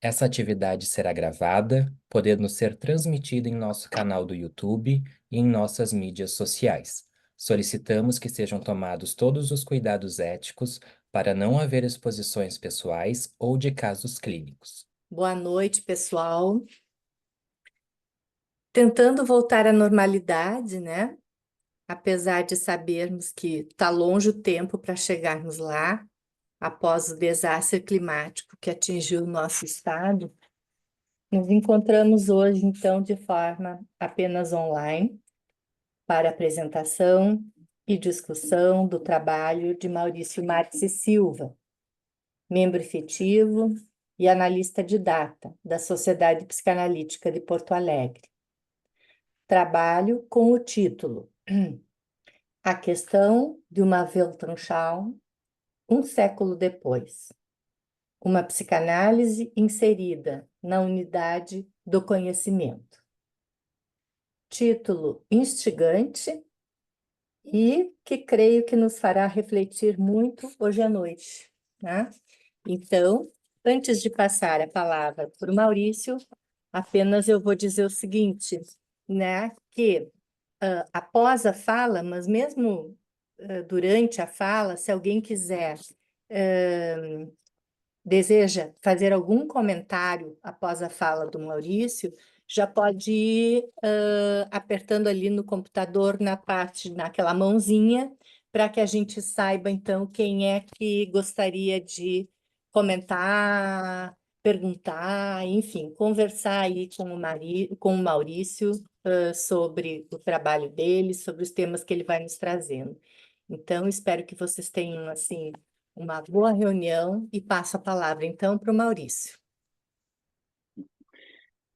Essa atividade será gravada, podendo ser transmitida em nosso canal do YouTube e em nossas mídias sociais. Solicitamos que sejam tomados todos os cuidados éticos para não haver exposições pessoais ou de casos clínicos. Boa noite, pessoal. Tentando voltar à normalidade, né? Apesar de sabermos que está longe o tempo para chegarmos lá, após o desastre climático que atingiu o nosso estado, nos encontramos hoje, então, de forma apenas online, para apresentação e discussão do trabalho de Maurício Marques e Silva, membro efetivo e analista de data da Sociedade Psicanalítica de Porto Alegre. Trabalho com o título A Questão de uma Weltanschauung, um século depois. Uma psicanálise inserida na unidade do conhecimento. Título instigante e que creio que nos fará refletir muito hoje à noite, né? Então, antes de passar a palavra para o Maurício, apenas eu vou dizer o seguinte, né? Que após a fala, mas mesmo durante a fala, se alguém quiser, deseja fazer algum comentário após a fala do Maurício, já pode ir apertando ali no computador, naquela mãozinha, para que a gente saiba, então, quem é que gostaria de comentar, perguntar, enfim, conversar aí com o Maurício sobre o trabalho dele, sobre os temas que ele vai nos trazendo. Então, espero que vocês tenham, assim, uma boa reunião e passo a palavra, então, para o Maurício.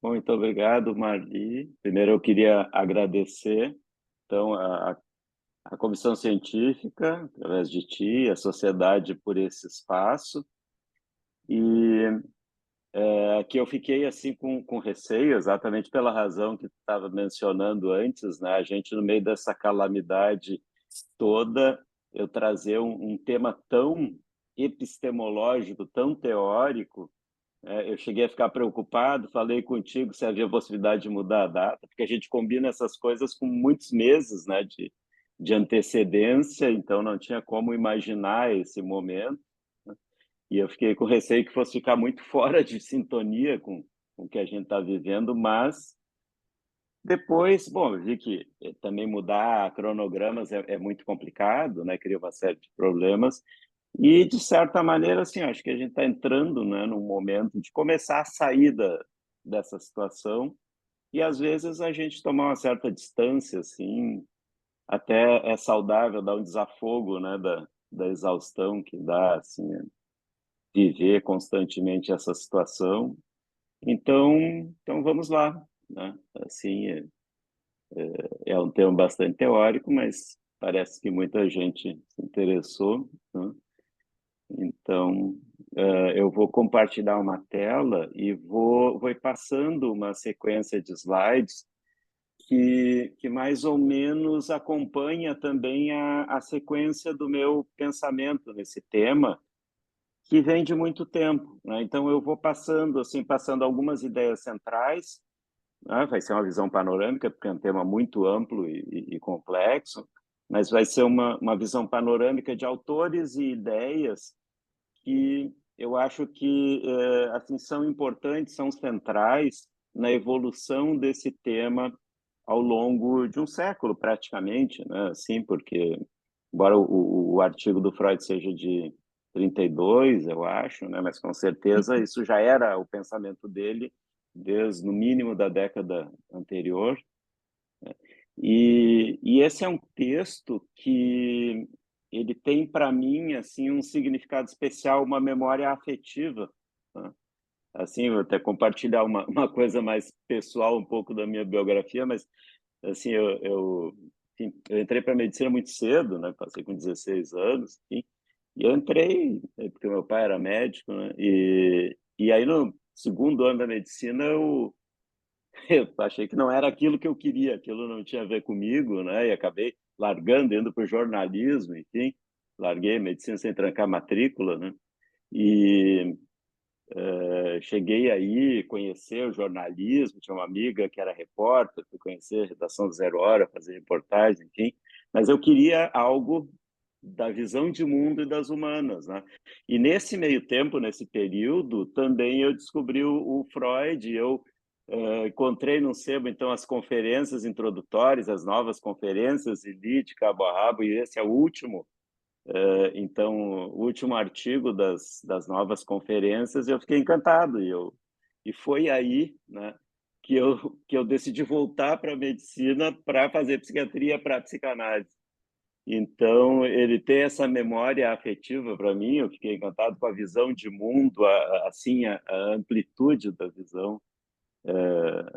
Muito obrigado, Marli. Primeiro, eu queria agradecer então, a comissão científica, através de ti, a sociedade por esse espaço. E aqui eu fiquei assim com receio, exatamente pela razão que tu estava mencionando antes, né? A gente, no meio dessa calamidade toda, eu trazer um tema tão epistemológico, tão teórico. Eu cheguei a ficar preocupado, falei contigo se havia possibilidade de mudar a data, porque a gente combina essas coisas com muitos meses, né, de antecedência, então não tinha como imaginar esse momento, né? E eu fiquei com receio que fosse ficar muito fora de sintonia com o que a gente está vivendo, mas depois, bom, eu vi que também mudar cronogramas é muito complicado, né, cria uma série de problemas, e, de certa maneira, assim, acho que a gente está entrando, né, num momento de começar a sair dessa situação e, às vezes, a gente tomar uma certa distância, assim, até é saudável dar um desafogo, né, da exaustão que dá, assim, viver constantemente essa situação. Então vamos lá, né? Assim, é um tema bastante teórico, mas parece que muita gente se interessou, né? Então, eu vou compartilhar uma tela e vou ir passando uma sequência de slides que mais ou menos acompanha também a sequência do meu pensamento nesse tema, que vem de muito tempo, né? Então, eu vou passando, assim, passando algumas ideias centrais, né? Vai ser uma visão panorâmica, porque é um tema muito amplo e complexo, mas vai ser uma visão panorâmica de autores e ideias que eu acho que assim são importantes, são centrais na evolução desse tema ao longo de um século, praticamente, né? Assim, porque, embora o artigo do Freud seja de 32, eu acho, né? Mas com certeza isso já era o pensamento dele desde, no mínimo, da década anterior. E esse é um texto que ele tem para mim assim um significado especial, uma memória afetiva, né? Assim, vou até compartilhar uma coisa mais pessoal, um pouco da minha biografia, mas assim, enfim, eu entrei para medicina muito cedo, né? Passei com 16 anos, enfim, e eu entrei porque meu pai era médico, né? E aí no segundo ano da medicina eu achei que não era aquilo que eu queria, aquilo não tinha a ver comigo, né? E acabei largando, indo para o jornalismo, enfim, larguei medicina sem trancar matrícula, né? E, Cheguei aí conhecer o jornalismo, tinha uma amiga que era repórter, fui conhecer a redação do Zero Hora, fazer reportagens, enfim, mas eu queria algo da visão de mundo e das humanas, né? E nesse meio tempo, nesse período, também eu descobri o Freud, eu encontrei no sebo, então, as conferências introdutórias, as novas conferências, e li de cabo a rabo, e esse é o último, então, o último artigo das novas conferências, eu fiquei encantado, e foi aí, né, que eu decidi voltar para a medicina para fazer psiquiatria para psicanálise. Então, ele tem essa memória afetiva para mim, eu fiquei encantado com a visão de mundo, assim, a amplitude da visão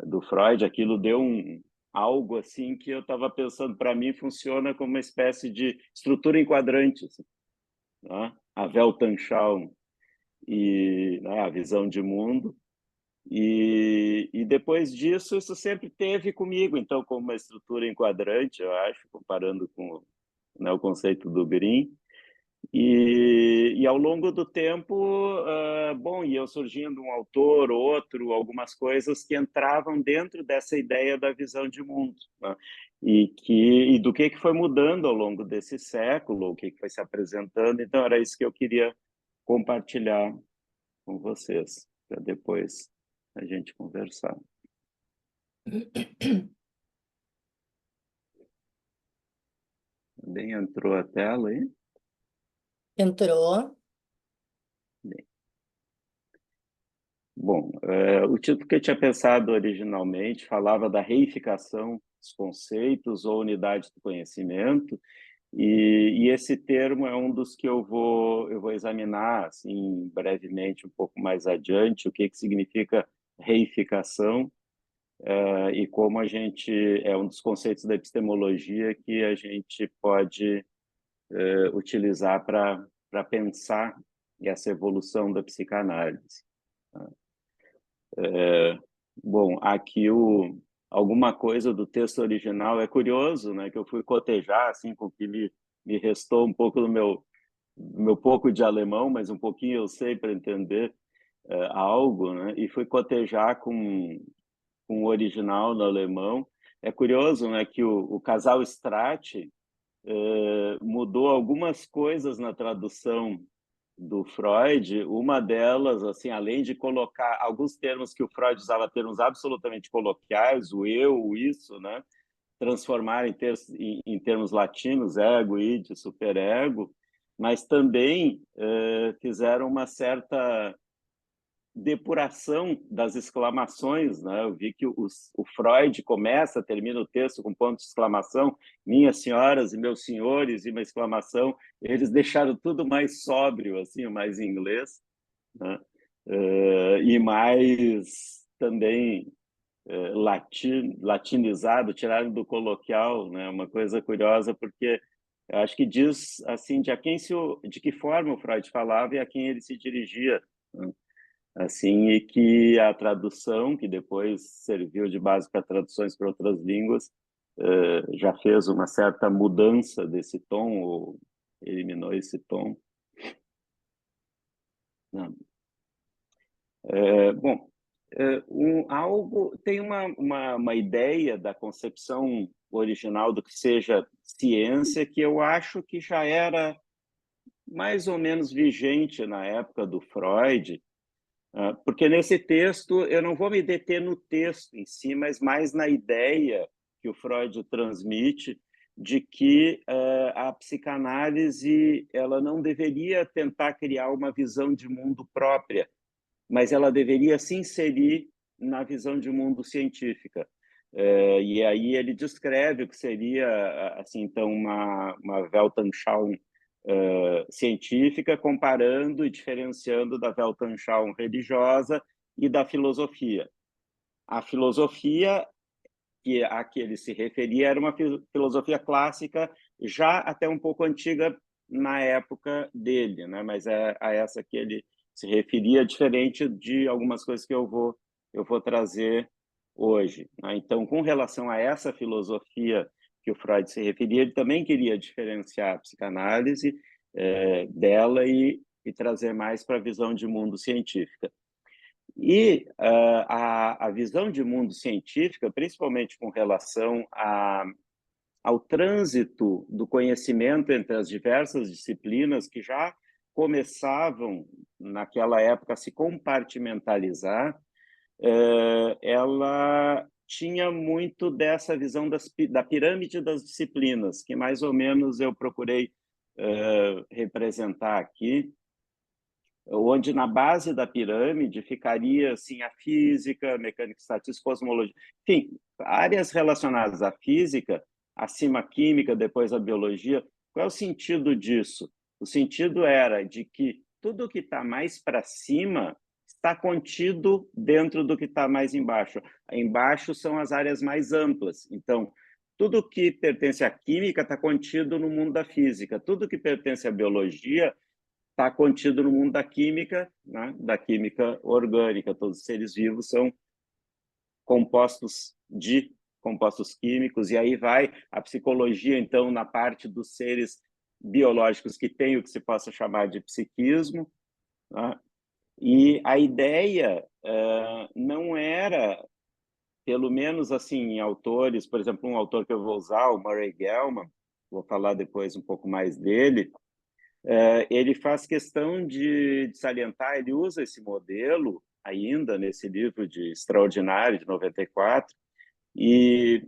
do Freud, aquilo deu algo assim que eu estava pensando, para mim funciona como uma espécie de estrutura em quadrantes, assim, né? A Weltanschauung e, né, a visão de mundo. E depois disso, isso sempre teve comigo, então, como uma estrutura em quadrante, eu acho, comparando com, né, o conceito do Green. E ao longo do tempo, bom, ia surgindo um autor, outro, algumas coisas que entravam dentro dessa ideia da visão de mundo, né? E do que foi mudando ao longo desse século, o que foi se apresentando. Então, era isso que eu queria compartilhar com vocês, para depois a gente conversar. Também entrou a tela aí? Entrou. Bom, o título que eu tinha pensado originalmente falava da reificação dos conceitos ou unidade do conhecimento, e esse termo é um dos que eu vou examinar assim brevemente, um pouco mais adiante, o que significa reificação, e como a gente é um dos conceitos da epistemologia que a gente pode utilizar para pensar essa evolução da psicanálise. Bom, aqui alguma coisa do texto original é curioso, né? Que eu fui cotejar assim com o que me restou um pouco do meu pouco de alemão, mas um pouquinho eu sei para entender algo, né? E fui cotejar com o original no alemão. É curioso, né? Que o casal Strati mudou algumas coisas na tradução do Freud, uma delas, assim, além de colocar alguns termos que o Freud usava, termos absolutamente coloquiais, o eu, o isso, né? Transformar em termos latinos, ego, id, superego, mas também fizeram uma certa depuração das exclamações, né? Eu vi que o Freud termina o texto com ponto de exclamação, minhas senhoras e meus senhores, e uma exclamação. Eles deixaram tudo mais sóbrio, assim, mais em inglês, né? E mais também latinizado, tiraram do coloquial, né? Uma coisa curiosa, porque eu acho que diz assim de que forma o Freud falava e a quem ele se dirigia, né? Assim, e que a tradução, que depois serviu de base para traduções para outras línguas, já fez uma certa mudança desse tom, ou eliminou esse tom. Não. Bom, tem uma ideia da concepção original do que seja ciência que eu acho que já era mais ou menos vigente na época do Freud, porque nesse texto, eu não vou me deter no texto em si, mas mais na ideia que o Freud transmite de que a psicanálise ela não deveria tentar criar uma visão de mundo própria, mas ela deveria se inserir na visão de mundo científica. E aí ele descreve o que seria, assim, então, uma Weltanschauung científica, comparando e diferenciando da Weltanschauung religiosa e da filosofia. A filosofia a que ele se referia era uma filosofia clássica, já até um pouco antiga na época dele, né? Mas é a essa que ele se referia, diferente de algumas coisas que eu vou trazer hoje, né? Então, com relação a essa filosofia que o Freud se referia, ele também queria diferenciar a psicanálise dela e trazer mais para a visão de mundo científica. E a visão de mundo científica, principalmente com relação ao trânsito do conhecimento entre as diversas disciplinas que já começavam, naquela época, a se compartimentalizar, ela tinha muito dessa visão da pirâmide das disciplinas, que mais ou menos eu procurei representar aqui, onde na base da pirâmide ficaria assim a física, mecânica estatística, cosmologia, enfim, áreas relacionadas à física, acima a química, depois a biologia. Qual é o sentido disso? O sentido era de que tudo que está mais para cima está contido dentro do que está mais embaixo. Embaixo são as áreas mais amplas. Então, tudo que pertence à química está contido no mundo da física. Tudo que pertence à biologia está contido no mundo da química, né? Da química orgânica. Todos os seres vivos são compostos de compostos químicos, e aí vai a psicologia, então, na parte dos seres biológicos que tem o que se possa chamar de psiquismo, né? E a ideia não era, pelo menos assim, em autores, por exemplo, um autor que eu vou usar, o Murray Gell-Mann, vou falar depois um pouco mais dele, ele faz questão de salientar, ele usa esse modelo ainda nesse livro de Extraordinário, de 94, e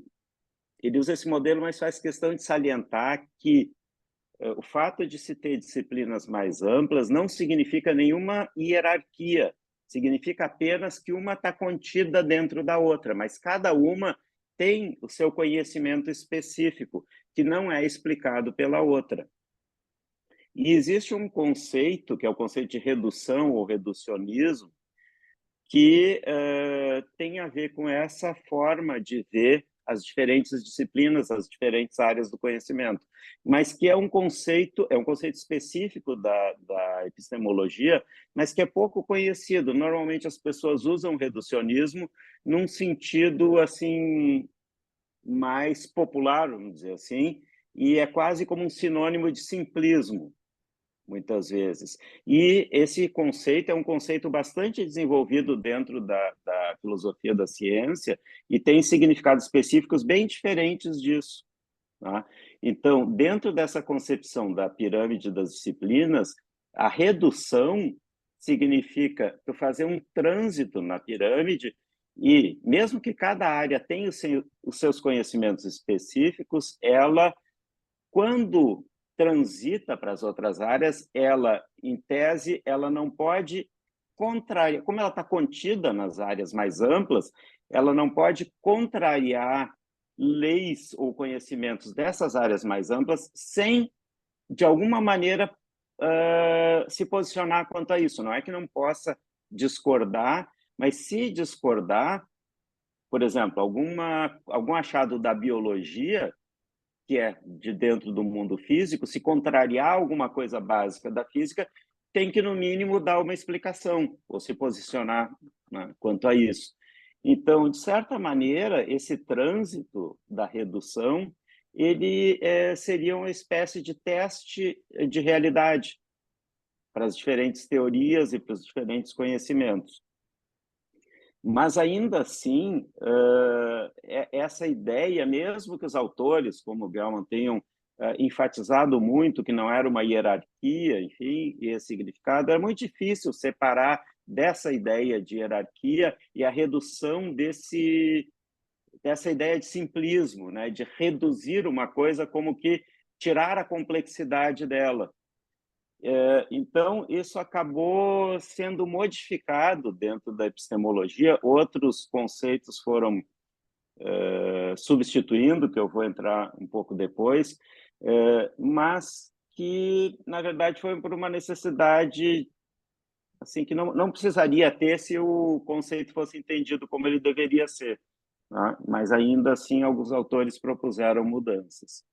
ele usa esse modelo, mas faz questão de salientar que o fato de se ter disciplinas mais amplas não significa nenhuma hierarquia, significa apenas que uma está contida dentro da outra, mas cada uma tem o seu conhecimento específico, que não é explicado pela outra. E existe um conceito, que é o conceito de redução ou reducionismo, que tem a ver com essa forma de ver as diferentes disciplinas, as diferentes áreas do conhecimento, mas que é um conceito específico da epistemologia, mas que é pouco conhecido. Normalmente as pessoas usam reducionismo num sentido assim mais popular, vamos dizer assim, e é quase como um sinônimo de simplismo, muitas vezes. E esse conceito é um conceito bastante desenvolvido dentro da filosofia da ciência e tem significados específicos bem diferentes disso. Tá? Então, dentro dessa concepção da pirâmide das disciplinas, a redução significa tu fazer um trânsito na pirâmide e, mesmo que cada área tenha os seus conhecimentos específicos, ela, quando transita para as outras áreas, ela, em tese, ela não pode contrariar, como ela está contida nas áreas mais amplas, ela não pode contrariar leis ou conhecimentos dessas áreas mais amplas sem, de alguma maneira, se posicionar quanto a isso. Não é que não possa discordar, mas se discordar, por exemplo, algum achado da biologia, que é de dentro do mundo físico, se contrariar alguma coisa básica da física, tem que, no mínimo, dar uma explicação ou se posicionar, né, quanto a isso. Então, de certa maneira, esse trânsito da redução, ele seria uma espécie de teste de realidade para as diferentes teorias e para os diferentes conhecimentos. Mas, ainda assim, essa ideia, mesmo que os autores, como Gell-Mann, tenham enfatizado muito que não era uma hierarquia, enfim, e esse significado, é muito difícil separar dessa ideia de hierarquia e a redução dessa ideia de simplismo, né? De reduzir uma coisa como que tirar a complexidade dela. Então, isso acabou sendo modificado dentro da epistemologia, outros conceitos foram substituindo, que eu vou entrar um pouco depois, mas que, na verdade, foi por uma necessidade assim, que não precisaria ter se o conceito fosse entendido como ele deveria ser, né? Mas, ainda assim, alguns autores propuseram mudanças.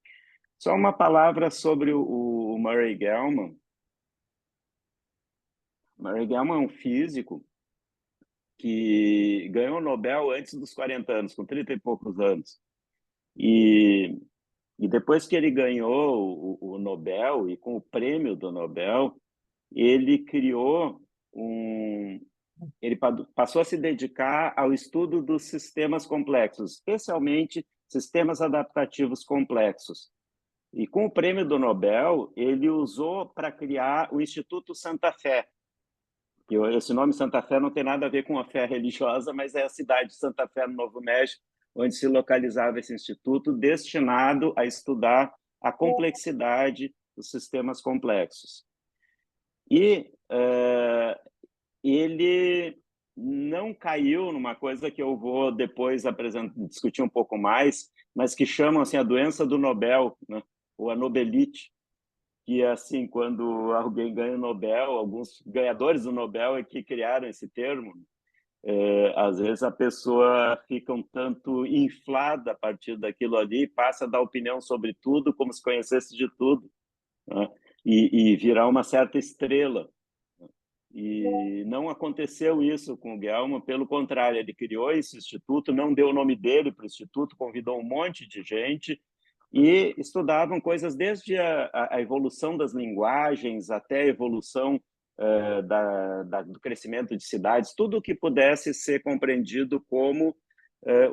Só uma palavra sobre o Murray Gell-Mann. Murray Gell-Mann é um físico que ganhou o Nobel antes dos 40 anos, com 30 e poucos anos. E depois que ele ganhou o Nobel, e com o prêmio do Nobel, ele criou ele passou a se dedicar ao estudo dos sistemas complexos, especialmente sistemas adaptativos complexos. E com o prêmio do Nobel, ele usou para criar o Instituto Santa Fé. E esse nome Santa Fé não tem nada a ver com a fé religiosa, mas é a cidade de Santa Fé, no Novo México, onde se localizava esse instituto, destinado a estudar a complexidade dos sistemas complexos. E ele não caiu numa coisa que eu vou depois discutir um pouco mais, mas que chamam assim, a doença do Nobel, né? Ou a Nobelite, que assim, quando alguém ganha o Nobel, alguns ganhadores do Nobel é que criaram esse termo, às vezes a pessoa fica um tanto inflada a partir daquilo ali, passa a dar opinião sobre tudo como se conhecesse de tudo, né? E virar uma certa estrela. E não aconteceu isso com o Gelman, pelo contrário, ele criou esse instituto, não deu o nome dele para o instituto, convidou um monte de gente e estudavam coisas desde a evolução das linguagens até a evolução do crescimento de cidades, tudo que pudesse ser compreendido como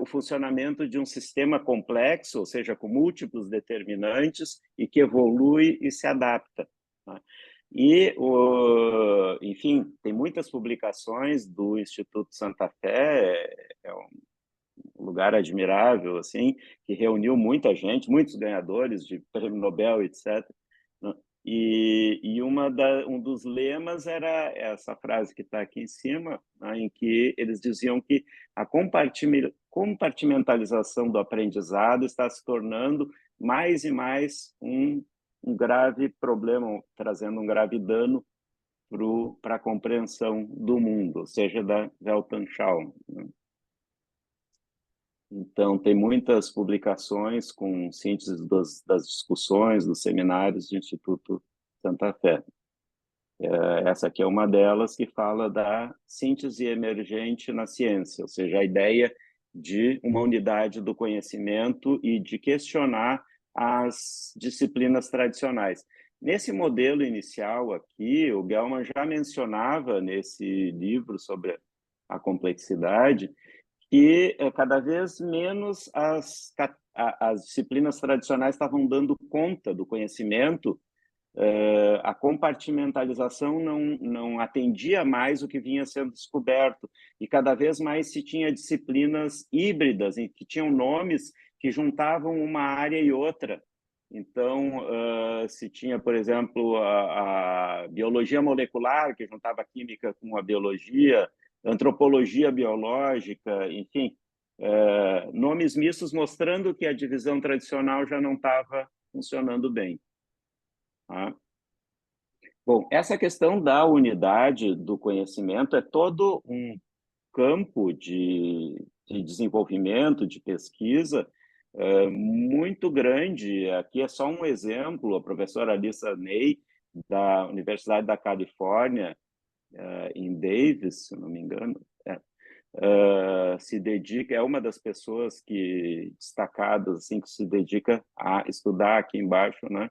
o funcionamento de um sistema complexo, ou seja, com múltiplos determinantes e que evolui e se adapta, né? E, enfim, tem muitas publicações do Instituto Santa Fé, é um lugar admirável, assim, que reuniu muita gente, muitos ganhadores de prêmio Nobel, etc. E um dos lemas era essa frase que está aqui em cima, né, em que eles diziam que a compartimentalização do aprendizado está se tornando mais e mais um grave problema, trazendo um grave dano para a compreensão do mundo, ou seja, da Weltanschauung, né? Então, tem muitas publicações com síntese das discussões, dos seminários do Instituto Santa Fé. Essa aqui é uma delas, que fala da síntese emergente na ciência, ou seja, a ideia de uma unidade do conhecimento e de questionar as disciplinas tradicionais. Nesse modelo inicial aqui, o Gelman já mencionava nesse livro sobre a complexidade que cada vez menos as disciplinas tradicionais estavam dando conta do conhecimento, a compartimentalização não atendia mais o que vinha sendo descoberto, e cada vez mais se tinha disciplinas híbridas, em que tinham nomes que juntavam uma área e outra. Então, se tinha, por exemplo, a biologia molecular, que juntava a química com a biologia, antropologia biológica, enfim, nomes mistos mostrando que a divisão tradicional já não estava funcionando bem. Tá? Bom, essa questão da unidade do conhecimento é todo um campo de desenvolvimento, de pesquisa, muito grande. Aqui é só um exemplo, a professora Alissa Ney, da Universidade da Califórnia, em Davis, se não me engano, se dedica, é uma das pessoas que destacadas assim, que se dedica a estudar aqui embaixo, né,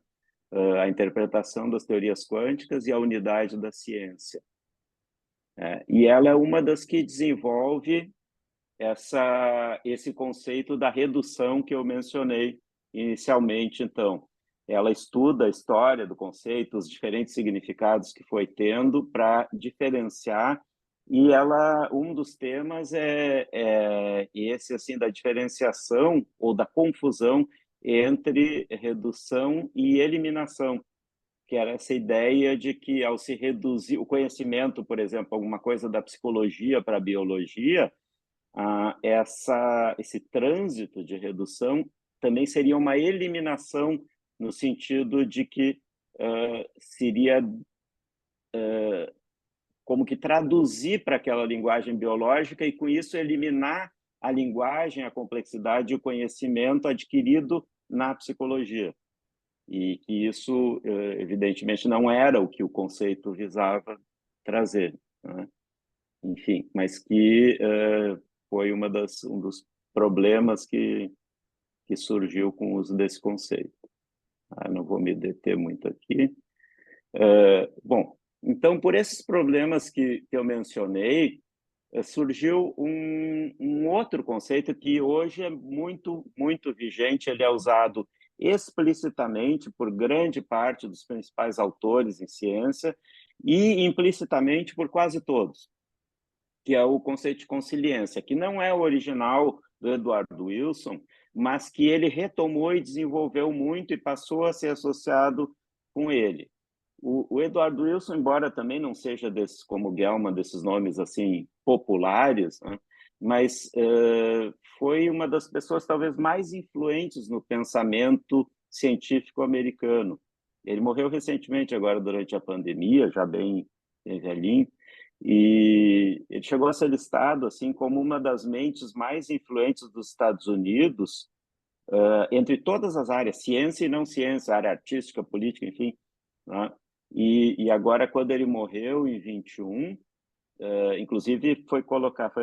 a interpretação das teorias quânticas e a unidade da ciência. E ela é uma das que desenvolve esse conceito da redução que eu mencionei inicialmente. Então, ela estuda a história do conceito, os diferentes significados que foi tendo para diferenciar, e um dos temas é esse assim da diferenciação ou da confusão entre redução e eliminação, que era essa ideia de que, ao se reduzir o conhecimento, por exemplo, alguma coisa da psicologia para a biologia, esse trânsito de redução também seria uma eliminação, no sentido de que seria como que traduzir para aquela linguagem biológica e, com isso, eliminar a linguagem, a complexidade e o conhecimento adquirido na psicologia. E que isso, evidentemente, não era o que o conceito visava trazer, né? Enfim, mas que foi um dos problemas que surgiu com o uso desse conceito. Não vou me deter muito aqui. Bom, então, por esses problemas que eu mencionei, surgiu um outro conceito que hoje é muito, muito vigente. Ele é usado explicitamente por grande parte dos principais autores em ciência e implicitamente por quase todos, que é o conceito de consiliência, que não é o original do Edward Wilson, mas que ele retomou e desenvolveu muito e passou a ser associado com ele. O Edward Wilson, embora também não seja desses, como Gell-mann, desses nomes assim populares, né? Mas foi uma das pessoas talvez mais influentes no pensamento científico americano. Ele morreu recentemente, agora durante a pandemia, já bem velhinho, e ele chegou a ser listado assim como uma das mentes mais influentes dos Estados Unidos, entre todas as áreas, ciência e não ciência, área artística, política, enfim, né? E agora, quando ele morreu em 21, inclusive foi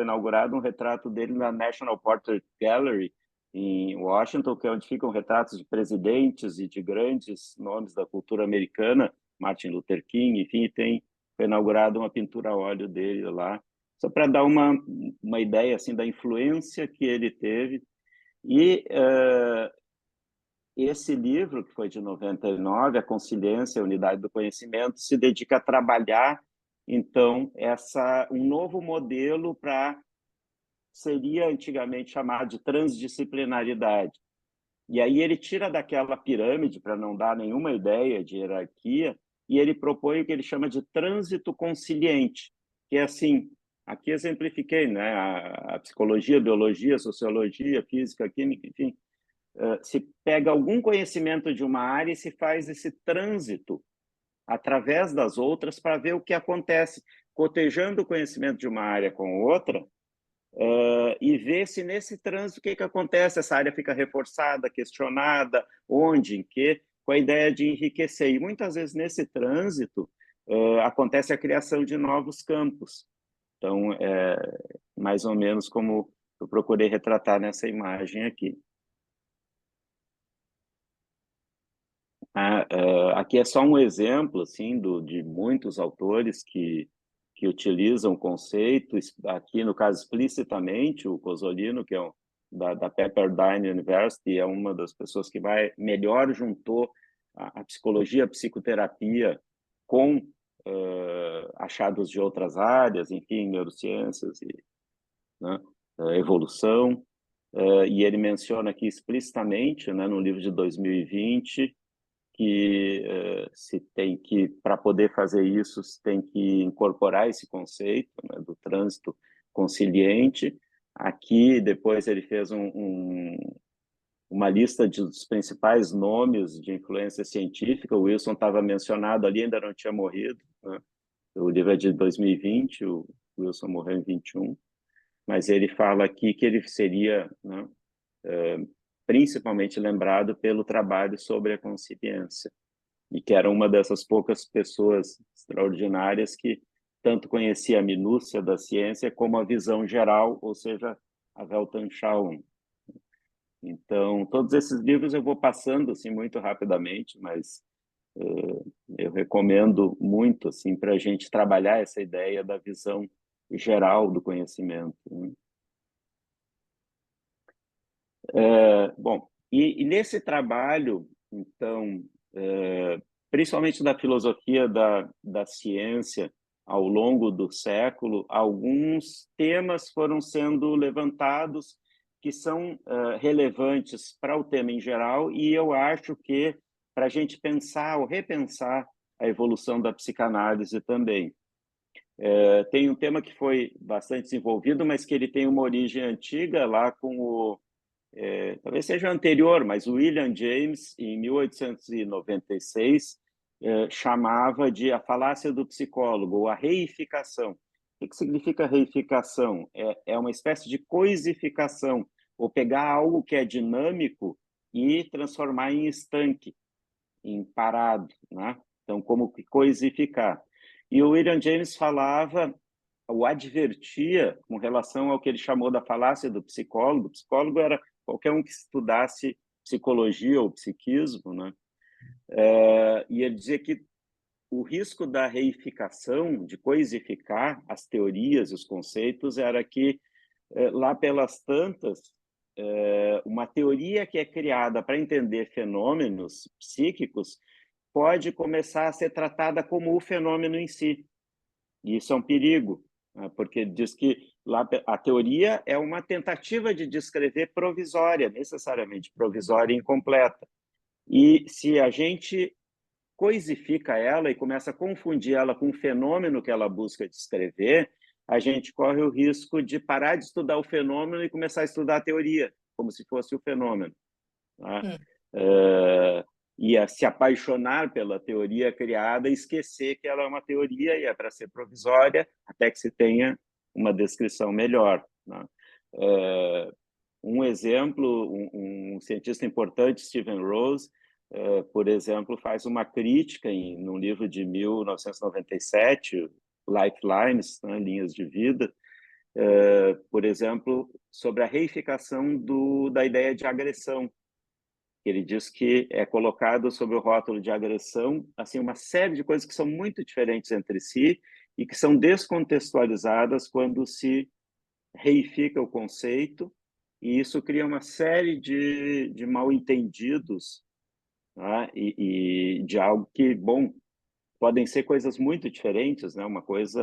inaugurado um retrato dele na National Portrait Gallery em Washington, que é onde ficam retratos de presidentes e de grandes nomes da cultura americana, Martin Luther King, enfim, foi inaugurada uma pintura a óleo dele lá, só para dar uma ideia assim da influência que ele teve. E esse livro, que foi de 99, A Consciência e a Unidade do Conhecimento, se dedica a trabalhar, então, um novo modelo para, seria antigamente chamado de transdisciplinaridade. E aí ele tira daquela pirâmide, para não dar nenhuma ideia de hierarquia, e ele propõe o que ele chama de trânsito consciente, que é assim, aqui exemplifiquei, né? A psicologia, a biologia, a sociologia, a física, a química, enfim, se pega algum conhecimento de uma área e se faz esse trânsito através das outras para ver o que acontece, cotejando o conhecimento de uma área com outra, e ver se nesse trânsito o que acontece, essa área fica reforçada, questionada, onde, em que, com a ideia de enriquecer. E muitas vezes nesse trânsito acontece a criação de novos campos. Então, é mais ou menos como eu procurei retratar nessa imagem aqui. Aqui é só um exemplo assim de muitos autores que utilizam o conceito, aqui no caso explicitamente o Cozzolino, que é da Pepperdine University, é uma das pessoas que melhor juntou a psicologia, a psicoterapia com achados de outras áreas, enfim, neurociências e, né, evolução. E ele menciona aqui explicitamente, né, no livro de 2020, que se tem que, para poder fazer isso, se tem que incorporar esse conceito, né, do trânsito consciente. Aqui, depois, ele fez uma lista dos principais nomes de influência científica. O Wilson estava mencionado ali, ainda não tinha morrido, né? O livro é de 2020, o Wilson morreu em 21, mas ele fala aqui que ele seria, né, principalmente lembrado pelo trabalho sobre a consciência, e que era uma dessas poucas pessoas extraordinárias que tanto conhecia a minúcia da ciência como a visão geral, ou seja, a Weltanschauung. Então, todos esses livros eu vou passando assim muito rapidamente, mas eu recomendo muito assim para a gente trabalhar essa ideia da visão geral do conhecimento, né? Bom, e nesse trabalho, então, principalmente da filosofia da ciência, ao longo do século, alguns temas foram sendo levantados que são relevantes para o tema em geral, e eu acho que para a gente pensar ou repensar a evolução da psicanálise também. Tem um tema que foi bastante desenvolvido, mas que ele tem uma origem antiga lá com talvez seja anterior, mas o William James, em 1896, chamava de a falácia do psicólogo, ou a reificação. O que significa reificação? É uma espécie de coisificação, ou pegar algo que é dinâmico e transformar em estanque, em parado, né? Então, como que coisificar? E o William James falava, o advertia com relação ao que ele chamou da falácia do psicólogo. O psicólogo era qualquer um que estudasse psicologia ou psiquismo, né? E ele dizia que o risco da reificação, de coisificar as teorias e os conceitos, era que, lá pelas tantas, uma teoria que é criada para entender fenômenos psíquicos pode começar a ser tratada como o fenômeno em si. E isso é um perigo, né? Porque diz que lá a teoria é uma tentativa de descrever provisória, necessariamente provisória e incompleta. E se a gente coisifica ela e começa a confundir ela com o fenômeno que ela busca descrever, a gente corre o risco de parar de estudar o fenômeno e começar a estudar a teoria, como se fosse o fenômeno, né? E a se apaixonar pela teoria criada e esquecer que ela é uma teoria e é para ser provisória até que se tenha uma descrição melhor, né? Um exemplo, um cientista importante, Stephen Rose, por exemplo, faz uma crítica num livro de 1997, Lifelines, né, Linhas de Vida, por exemplo, sobre a reificação da ideia de agressão. Ele diz que é colocado sob o rótulo de agressão assim uma série de coisas que são muito diferentes entre si e que são descontextualizadas quando se reifica o conceito, e isso cria uma série de mal-entendidos, né? E de algo que, bom, podem ser coisas muito diferentes, né? Uma coisa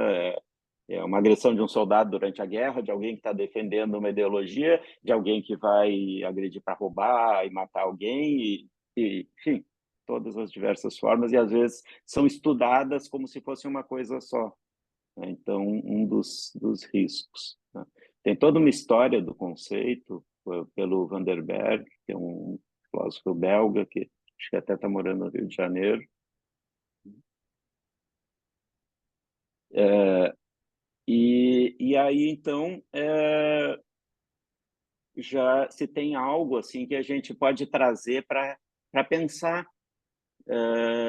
é uma agressão de um soldado durante a guerra, de alguém que está defendendo uma ideologia, de alguém que vai agredir para roubar e matar alguém, enfim, todas as diversas formas, e às vezes são estudadas como se fosse uma coisa só, né? Então, um dos riscos, né? Tem toda uma história do conceito pelo Van der Berg, que é um filósofo belga, que acho que até está morando no Rio de Janeiro. E aí, então, já se tem algo assim que a gente pode trazer para pensar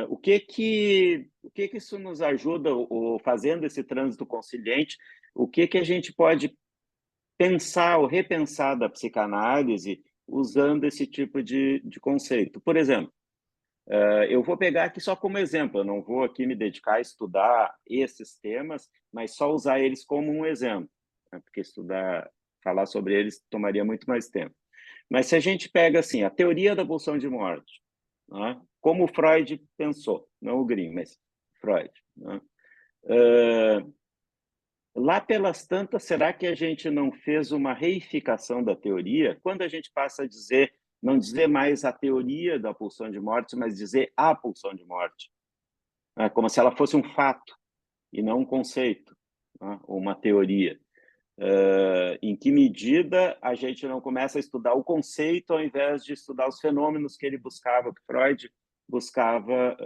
o que isso nos ajuda, fazendo esse trânsito consciente, o que a gente pode pensar ou repensar da psicanálise usando esse tipo de conceito. Por exemplo, eu vou pegar aqui só como exemplo, eu não vou aqui me dedicar a estudar esses temas, mas só usar eles como um exemplo, né? Porque falar sobre eles tomaria muito mais tempo. Mas se a gente pega assim, a teoria da pulsão de morte, né? Como Freud pensou, não o Green, mas Freud, né? Lá pelas tantas, será que a gente não fez uma reificação da teoria? Quando a gente passa a dizer, não dizer mais a teoria da pulsão de morte, mas dizer a pulsão de morte, né? Como se ela fosse um fato e não um conceito, né? Ou uma teoria. Em que medida a gente não começa a estudar o conceito ao invés de estudar os fenômenos que ele buscava, que Freud buscava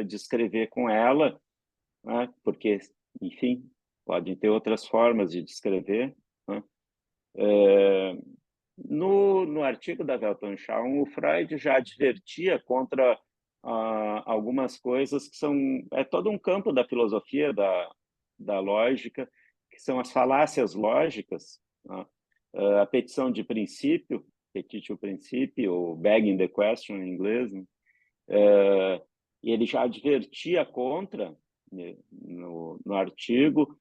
descrever com ela, né? Porque, enfim, podem ter outras formas de descrever, né? No artigo da Weltanschauung, o Freud já advertia contra algumas coisas que é todo um campo da filosofia da lógica, que são as falácias lógicas, né? A petição de princípio, petitio principii, ou begging the question em inglês, né? E ele já advertia contra, né, no artigo,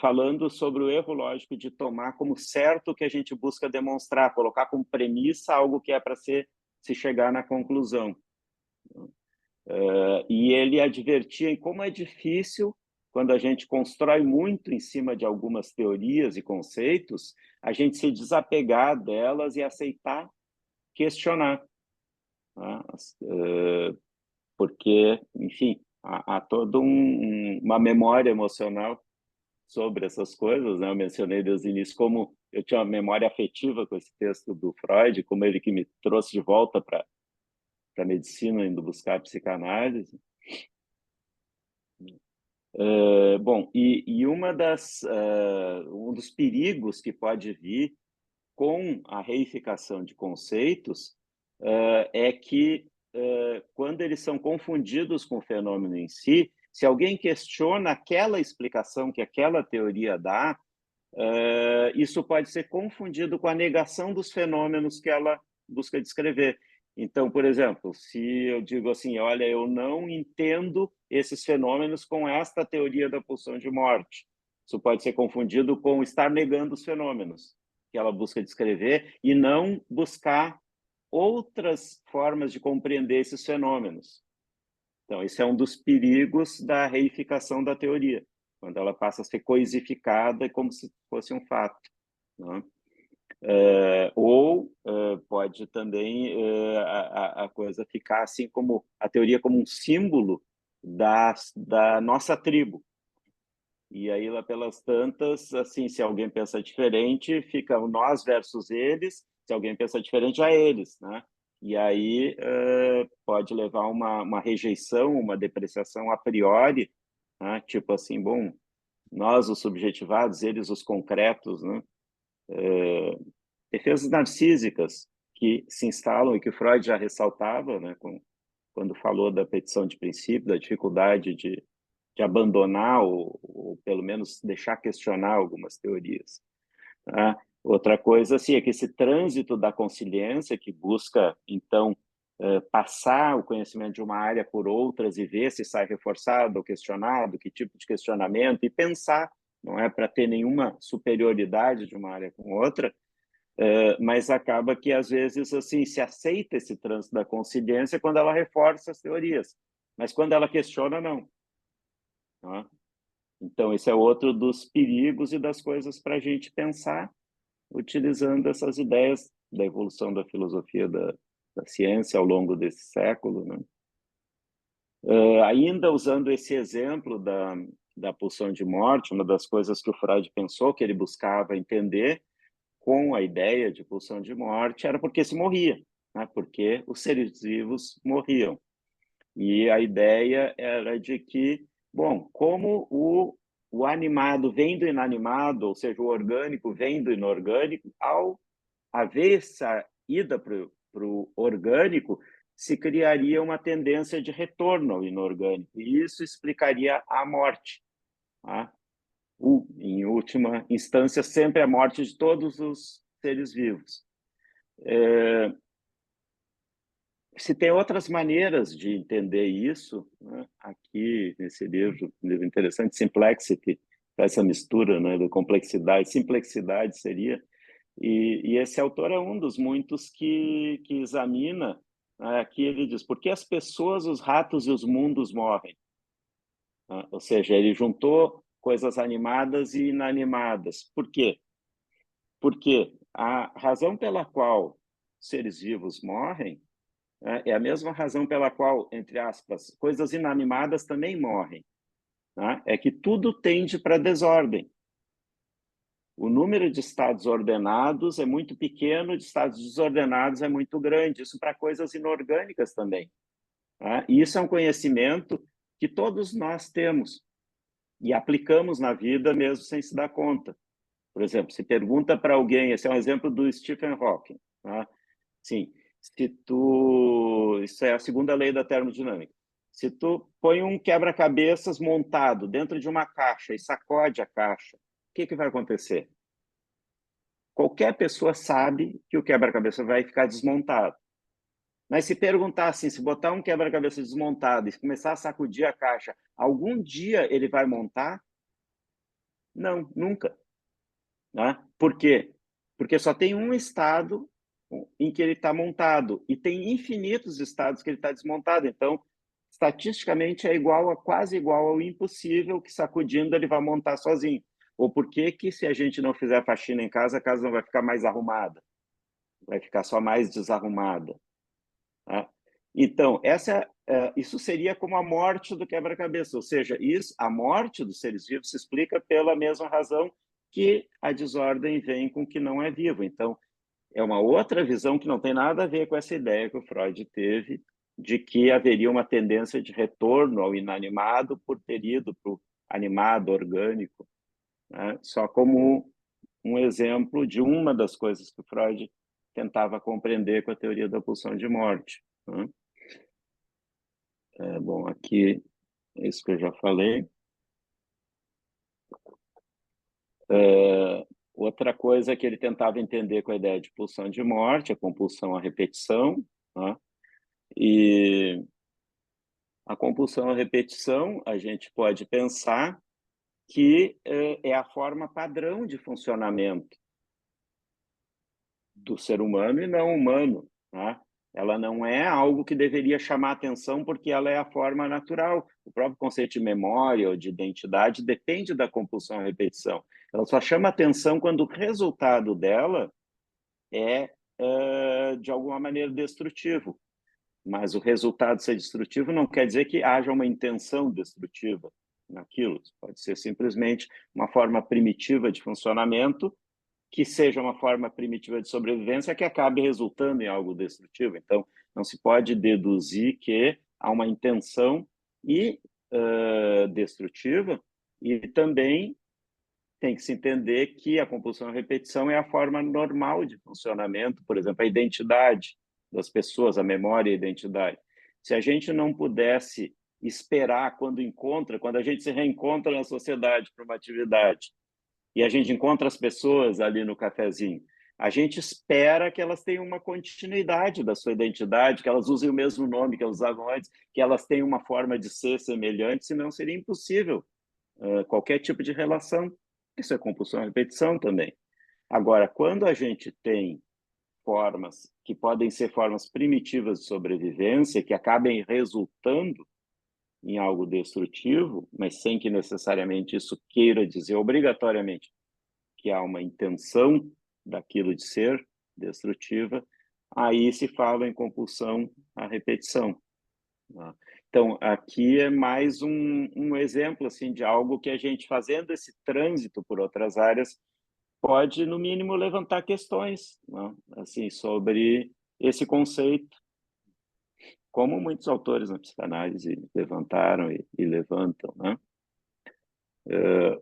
falando sobre o erro lógico de tomar como certo o que a gente busca demonstrar, colocar como premissa algo que é para se chegar na conclusão. E ele advertia em como é difícil, quando a gente constrói muito em cima de algumas teorias e conceitos, a gente se desapegar delas e aceitar questionar, né? Porque, enfim, há toda uma memória emocional sobre essas coisas, né? Eu mencionei desde o início como eu tinha uma memória afetiva com esse texto do Freud, como ele que me trouxe de volta para a medicina, indo buscar a psicanálise. Bom, e um dos perigos que pode vir com a reificação de conceitos é que, quando eles são confundidos com o fenômeno em si, se alguém questiona aquela explicação que aquela teoria dá, isso pode ser confundido com a negação dos fenômenos que ela busca descrever. Então, por exemplo, se eu digo assim, olha, eu não entendo esses fenômenos com esta teoria da pulsão de morte. Isso pode ser confundido com estar negando os fenômenos que ela busca descrever e não buscar outras formas de compreender esses fenômenos. Então, esse é um dos perigos da reificação da teoria, quando ela passa a ser coisificada como se fosse um fato, né? Ou pode também a coisa ficar assim como a teoria como um símbolo da nossa tribo. E aí, lá pelas tantas, assim, se alguém pensa diferente, fica o nós versus eles, se alguém pensa diferente, a eles, né? E aí pode levar uma rejeição, uma depreciação a priori, né? Tipo assim, bom, nós os subjetivados, eles os concretos, né? Defesas narcísicas que se instalam e que Freud já ressaltava, né? Quando falou da petição de princípio, da dificuldade de abandonar ou pelo menos deixar questionar algumas teorias. Tá? Outra coisa assim, é que esse trânsito da consciência, que busca, então, passar o conhecimento de uma área por outras e ver se sai reforçado ou questionado, que tipo de questionamento, e pensar, não é para ter nenhuma superioridade de uma área com outra, mas acaba que, às vezes, assim, se aceita esse trânsito da consciência quando ela reforça as teorias, mas quando ela questiona, não. Tá? Então, esse é outro dos perigos e das coisas para a gente pensar, utilizando essas ideias da evolução da filosofia da ciência ao longo desse século, né? Ainda usando esse exemplo da pulsão de morte, uma das coisas que o Freud pensou, que ele buscava entender com a ideia de pulsão de morte, era porque se morria, né? Porque os seres vivos morriam. E a ideia era de que, bom, como o animado vem do inanimado, ou seja, o orgânico vem do inorgânico, ao haver essa ida para o orgânico, se criaria uma tendência de retorno ao inorgânico, e isso explicaria a morte. Tá? Em última instância, sempre a morte de todos os seres vivos. Se tem outras maneiras de entender isso, né? Aqui nesse livro, um livro interessante, Simplexity, essa mistura, né, de complexidade, simplexidade seria, e esse autor é um dos muitos que examina, né, aqui ele diz, por que as pessoas, os ratos e os mundos morrem? Né? Ou seja, ele juntou coisas animadas e inanimadas. Por quê? Porque a razão pela qual seres vivos morrem é a mesma razão pela qual, entre aspas, coisas inanimadas também morrem. Né? É que tudo tende para a desordem. O número de estados ordenados é muito pequeno, de estados desordenados é muito grande. Isso para coisas inorgânicas também. Né? E isso é um conhecimento que todos nós temos e aplicamos na vida mesmo sem se dar conta. Por exemplo, se pergunta para alguém, esse é um exemplo do Stephen Hawking, né? Sim, se tu, isso é a segunda lei da termodinâmica. Se tu põe um quebra-cabeças montado dentro de uma caixa e sacode a caixa, o que vai acontecer? Qualquer pessoa sabe que o quebra-cabeça vai ficar desmontado. Mas se perguntar assim, se botar um quebra-cabeça desmontado e começar a sacudir a caixa, algum dia ele vai montar? Não, nunca. Né? Por quê? Porque só tem um estado em que ele está montado e tem infinitos estados que ele está desmontado. Então, estatisticamente é igual a quase igual ao impossível que sacudindo ele vai montar sozinho. Ou por que que se a gente não fizer faxina em casa, a casa não vai ficar mais arrumada? Vai ficar só mais desarrumada. Né? Então, isso seria como a morte do quebra-cabeça, ou seja, a morte dos seres vivos se explica pela mesma razão que a desordem vem com o que não é vivo. Então, é uma outra visão que não tem nada a ver com essa ideia que o Freud teve de que haveria uma tendência de retorno ao inanimado por ter ido para o animado, orgânico, né? Só como um exemplo de uma das coisas que o Freud tentava compreender com a teoria da pulsão de morte. Né? Bom, aqui é isso que eu já falei. Outra coisa que ele tentava entender com a ideia de pulsão de morte, a compulsão à repetição, né? E a compulsão à repetição, a gente pode pensar que é a forma padrão de funcionamento do ser humano e não humano, né? Ela não é algo que deveria chamar atenção porque ela é a forma natural. O próprio conceito de memória ou de identidade depende da compulsão à repetição. Ela só chama atenção quando o resultado dela é, de alguma maneira, destrutivo. Mas o resultado ser destrutivo não quer dizer que haja uma intenção destrutiva naquilo. Pode ser simplesmente uma forma primitiva de funcionamento que seja uma forma primitiva de sobrevivência que acabe resultando em algo destrutivo. Então, não se pode deduzir que há uma intenção e destrutiva, e também tem que se entender que a compulsão à repetição é a forma normal de funcionamento, por exemplo, a identidade das pessoas, a memória e a identidade. Se a gente não pudesse esperar quando a gente se reencontra na sociedade para uma atividade, e a gente encontra as pessoas ali no cafezinho, a gente espera que elas tenham uma continuidade da sua identidade, que elas usem o mesmo nome que elas usavam antes, que elas tenham uma forma de ser semelhante, senão seria impossível qualquer tipo de relação. Isso é compulsão à repetição também. Agora, quando a gente tem formas que podem ser formas primitivas de sobrevivência, que acabem resultando em algo destrutivo, mas sem que necessariamente isso queira dizer obrigatoriamente que há uma intenção daquilo de ser destrutiva, aí se fala em compulsão à repetição. Então, aqui é mais um exemplo assim, de algo que a gente, fazendo esse trânsito por outras áreas, pode, no mínimo, levantar questões, né? Assim, sobre esse conceito, como muitos autores na psicanálise levantaram e levantam, né?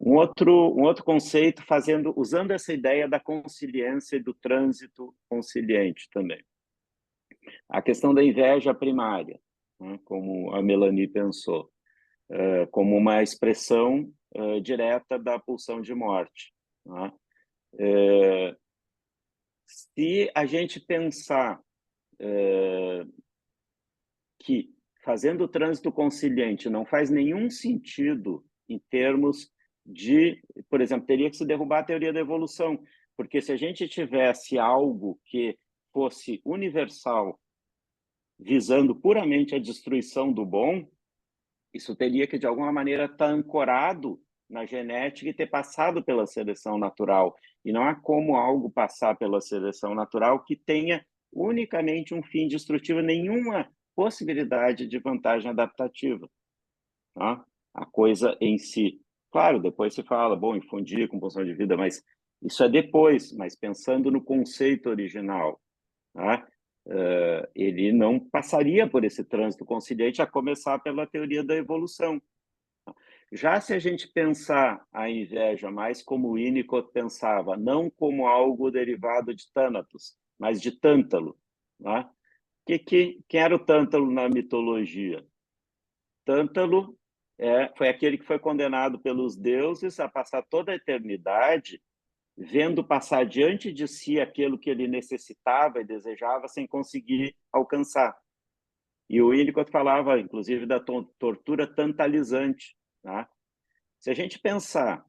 Um outro conceito usando essa ideia da consciência e do trânsito consciente também. A questão da inveja primária, né, como a Melanie pensou, como uma expressão direta da pulsão de morte, né? Se a gente pensar que fazendo o trânsito consciente não faz nenhum sentido em termos de, por exemplo, teria que se derrubar a teoria da evolução, porque se a gente tivesse algo que fosse universal, visando puramente a destruição do bom, isso teria que, de alguma maneira, estar ancorado na genética e ter passado pela seleção natural. E não há como algo passar pela seleção natural que tenha unicamente um fim destrutivo, nenhuma possibilidade de vantagem adaptativa. Tá? A coisa em si. Claro, depois se fala, bom, infundir compulsão de vida, mas isso é depois, mas pensando no conceito original, tá? Ele não passaria por esse trânsito consciente, a começar pela teoria da evolução. Já se a gente pensar a inveja mais como o Winnicott pensava, não como algo derivado de Thanatos, mas de Tântalo, né? Quem era o Tântalo na mitologia? Tântalo foi aquele que foi condenado pelos deuses a passar toda a eternidade vendo passar diante de si aquilo que ele necessitava e desejava sem conseguir alcançar. E o Winnicott falava, inclusive, da tortura tantalizante. Tá? Se a gente pensar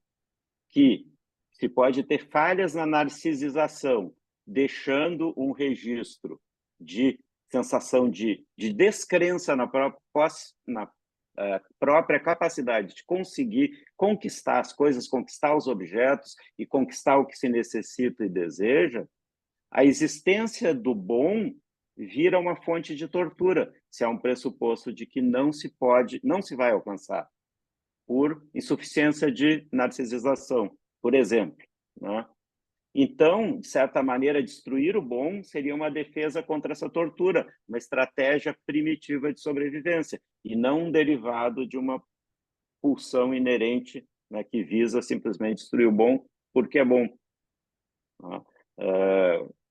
que se pode ter falhas na narcisização, deixando um registro de sensação de descrença na própria capacidade de conseguir conquistar as coisas, conquistar os objetos e conquistar o que se necessita e deseja, a existência do bom vira uma fonte de tortura, se há um pressuposto de que não se vai alcançar por insuficiência de narcisização, por exemplo, né? Então, de certa maneira, destruir o bom seria uma defesa contra essa tortura, uma estratégia primitiva de sobrevivência, e não um derivado de uma pulsão inerente, né, que visa simplesmente destruir o bom porque é bom.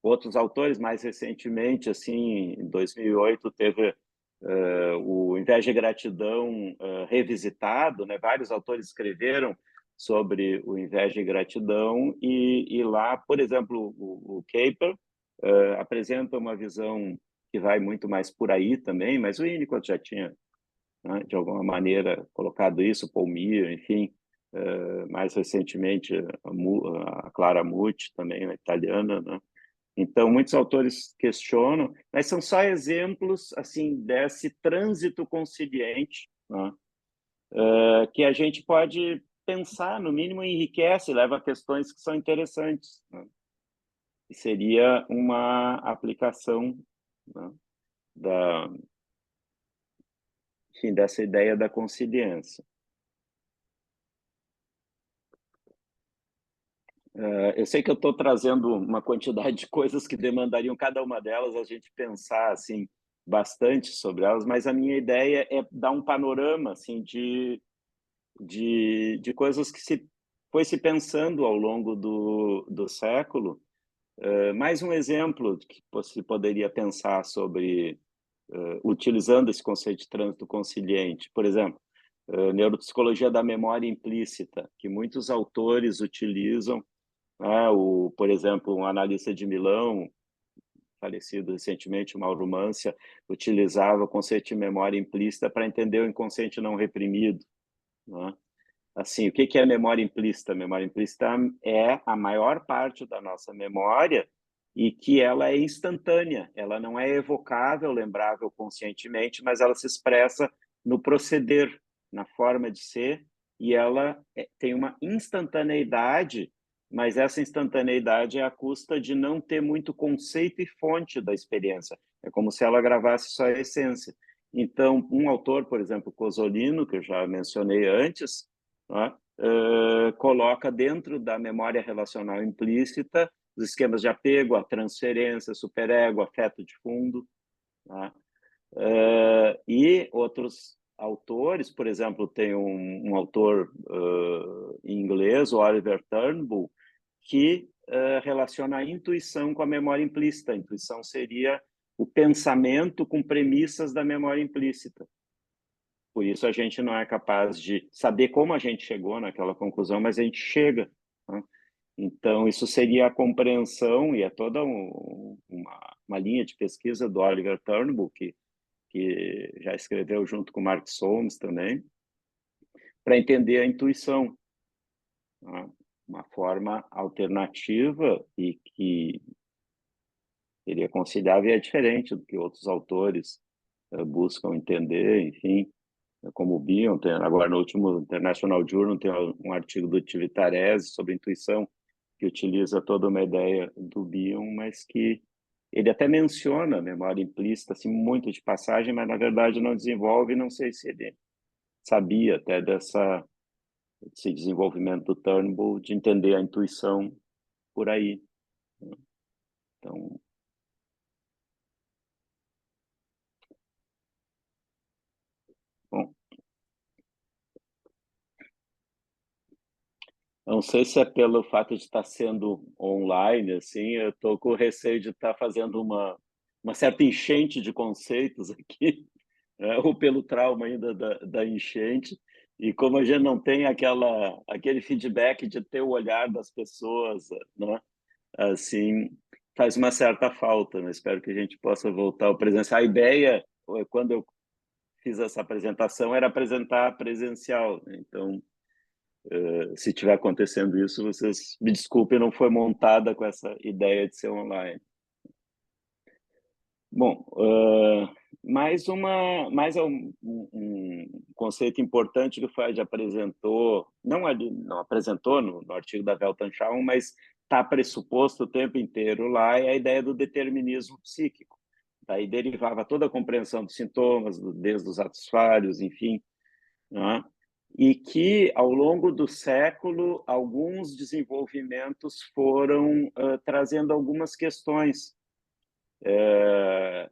Outros autores, mais recentemente, assim, em 2008, teve o Inveja e Gratidão revisitado, né? Vários autores escreveram sobre o Inveja e Gratidão, e lá, por exemplo, o Capel apresenta uma visão que vai muito mais por aí também, mas o Winnicott já tinha, né, de alguma maneira, colocado isso, Paul Meehl, enfim, mais recentemente a Clara Muti, também, a italiana, né? Então, muitos autores questionam, mas são só exemplos assim desse trânsito consciente, né? Que a gente pode pensar, no mínimo enriquece, leva a questões que são interessantes, né? E seria uma aplicação, né, enfim, dessa ideia da consciência. Eu sei que eu estou trazendo uma quantidade de coisas que demandariam cada uma delas a gente pensar assim bastante sobre elas, mas a minha ideia é dar um panorama assim de coisas que foi se pensando ao longo do século. Mais um exemplo que você poderia pensar sobre utilizando esse conceito de trânsito consciente, por exemplo, neuropsicologia da memória implícita, que muitos autores utilizam, né? Por exemplo, um analista de Milão, falecido recentemente, o Mauro Mancia, utilizava o conceito de memória implícita para entender o inconsciente não reprimido, né? Assim, o que é memória implícita? Memória implícita é a maior parte da nossa memória e que ela é instantânea, ela não é evocável, lembrável conscientemente, mas ela se expressa no proceder, na forma de ser, e ela tem uma instantaneidade, mas essa instantaneidade é à custa de não ter muito conceito e fonte da experiência. É como se ela gravasse só a essência. Então, um autor, por exemplo, Cosolino, que eu já mencionei antes, né, coloca dentro da memória relacional implícita os esquemas de apego, a transferência, superego, afeto de fundo, né? E outros autores, por exemplo, tem um autor em inglês, o Oliver Turnbull, que relaciona a intuição com a memória implícita. A intuição seria o pensamento com premissas da memória implícita. Por isso a gente não é capaz de saber como a gente chegou naquela conclusão, mas a gente chega, né? Então, isso seria a compreensão, e é toda uma linha de pesquisa do Oliver Turnbull, que já escreveu junto com Mark Solms também, para entender a intuição, né? Uma forma alternativa e que seria conciliável e é diferente do que outros autores buscam entender, enfim, como o Bion, agora no último International Journal tem um artigo do Tivitarese sobre intuição, que utiliza toda uma ideia do Bion, mas que ele até menciona a memória implícita, assim, muito de passagem, mas na verdade não desenvolve, não sei se ele sabia até desse desenvolvimento do Turnbull, de entender a intuição por aí. Então, bom, não sei se é pelo fato de estar sendo online, assim, eu estou com receio de estar fazendo uma certa enchente de conceitos aqui, né? Ou pelo trauma ainda da enchente, e como a gente não tem aquele feedback de ter o olhar das pessoas, né? Assim, faz uma certa falta, né? Espero que a gente possa voltar ao presencial. A ideia, quando eu fiz essa apresentação, era apresentar presencial, né? Então, se estiver acontecendo isso, vocês me desculpem, não foi montada com essa ideia de ser online. Bom, mais um conceito importante que o Freud apresentou, não apresentou no artigo da Weltanschauung, mas está pressuposto o tempo inteiro lá, é a ideia do determinismo psíquico. Daí derivava toda a compreensão dos sintomas, desde os atos falhos, enfim, né? E que, ao longo do século, alguns desenvolvimentos foram trazendo algumas questões.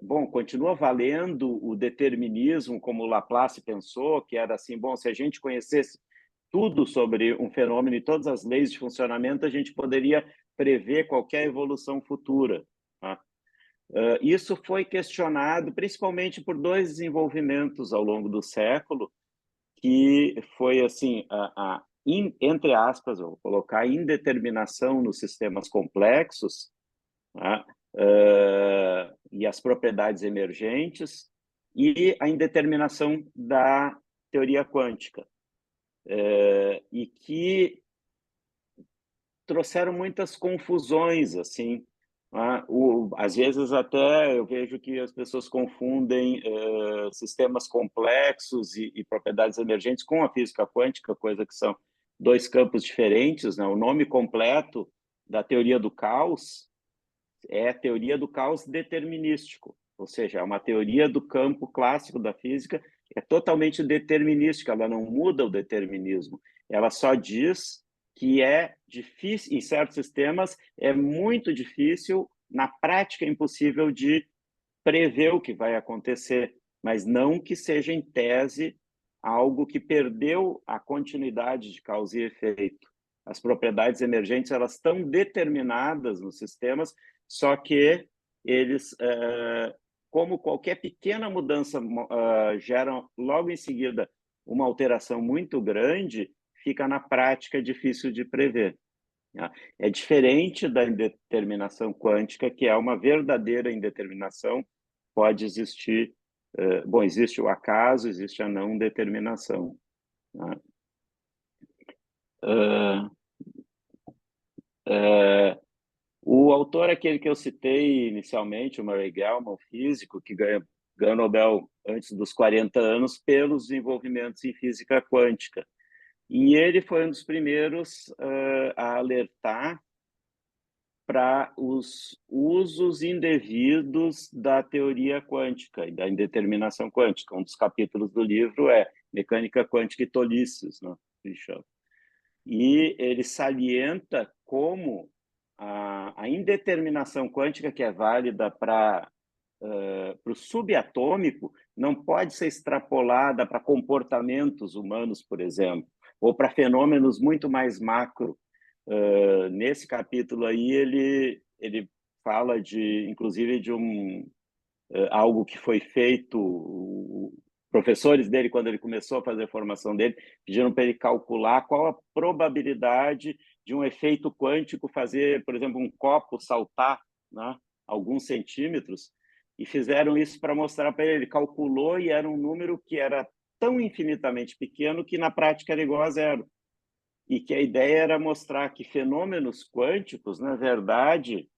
Bom, continua valendo o determinismo, como Laplace pensou, que era assim, bom, se a gente conhecesse tudo sobre um fenômeno e todas as leis de funcionamento, a gente poderia prever qualquer evolução futura, tá? Isso foi questionado principalmente por dois desenvolvimentos ao longo do século, que foi assim, entre aspas, eu vou colocar indeterminação nos sistemas complexos, né? e as propriedades emergentes, e a indeterminação da teoria quântica, e que trouxeram muitas confusões, assim, né? Às vezes até eu vejo que as pessoas confundem sistemas complexos e propriedades emergentes com a física quântica, coisa que são dois campos diferentes, né? O nome completo da teoria do caos é a teoria do caos determinístico, ou seja, é uma teoria do campo clássico da física, é totalmente determinística, ela não muda o determinismo, ela só diz que é difícil, em certos sistemas, é muito difícil, na prática é impossível de prever o que vai acontecer, mas não que seja em tese algo que perdeu a continuidade de causa e efeito. As propriedades emergentes, elas estão determinadas nos sistemas, só que eles, como qualquer pequena mudança gera logo em seguida uma alteração muito grande, fica na prática difícil de prever. É diferente da indeterminação quântica, que é uma verdadeira indeterminação. Pode existir, bom, existe o acaso, existe a não determinação. Né? O autor, aquele que eu citei inicialmente, o Murray Gell-Mann, físico, que ganhou Nobel antes dos 40 anos pelos desenvolvimentos em física quântica. E ele foi um dos primeiros a alertar para os usos indevidos da teoria quântica e da indeterminação quântica. Um dos capítulos do livro é Mecânica Quântica e Tolices, né? E ele salienta como a indeterminação quântica, que é válida para o subatômico, não pode ser extrapolada para comportamentos humanos, por exemplo, ou para fenômenos muito mais macro. Nesse capítulo aí, ele fala inclusive de algo que foi feito, professores dele, quando ele começou a fazer a formação dele, pediram para ele calcular qual a probabilidade de um efeito quântico fazer, por exemplo, um copo saltar, né, alguns centímetros, e fizeram isso para mostrar para ele. Ele calculou e era um número que era tão infinitamente pequeno que na prática era igual a zero. E que a ideia era mostrar que fenômenos quânticos, na verdade,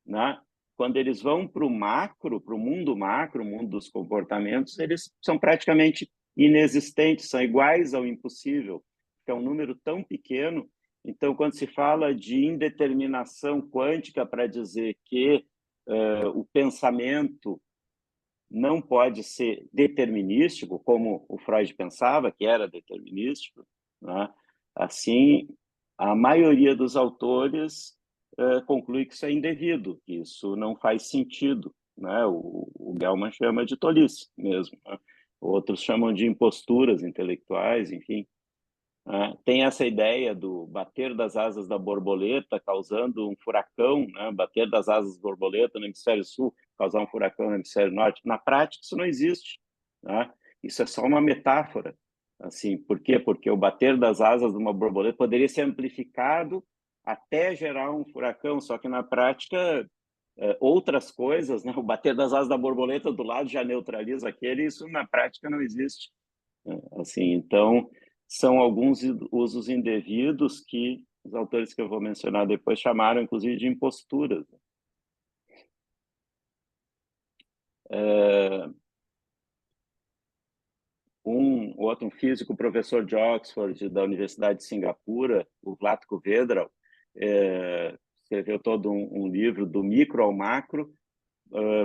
né, quando eles vão para o macro, para o mundo macro, o mundo dos comportamentos, eles são praticamente inexistentes, são iguais ao impossível, que é um número tão pequeno. Então, quando se fala de indeterminação quântica para dizer que o pensamento não pode ser determinístico, como o Freud pensava que era determinístico, né? Assim, a maioria dos autores conclui que isso é indevido, que isso não faz sentido, né? O Gell-Mann chama de tolice mesmo, né? Outros chamam de imposturas intelectuais, enfim. Tem essa ideia do bater das asas da borboleta causando um furacão, né? Bater das asas da borboleta no hemisfério sul, causar um furacão no hemisfério norte. Na prática, isso não existe, né? Isso é só uma metáfora. Assim, por quê? Porque o bater das asas de uma borboleta poderia ser amplificado até gerar um furacão, só que na prática outras coisas, né? O bater das asas da borboleta do lado já neutraliza aquele, isso na prática não existe. Assim, então, são alguns usos indevidos que os autores que eu vou mencionar depois chamaram, inclusive, de imposturas. Um físico, professor de Oxford, da Universidade de Singapura, o Vlatko Vedral, escreveu todo um livro do micro ao macro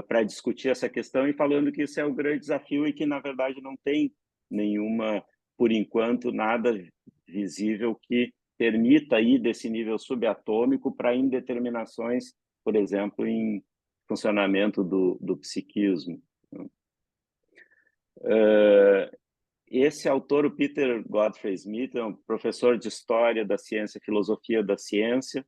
para discutir essa questão e falando que isso é o grande desafio e que, na verdade, não tem nenhuma, por enquanto, nada visível que permita ir desse nível subatômico para indeterminações, por exemplo, em funcionamento do psiquismo. Esse autor, o Peter Godfrey Smith, é um professor de História da Ciência e Filosofia da Ciência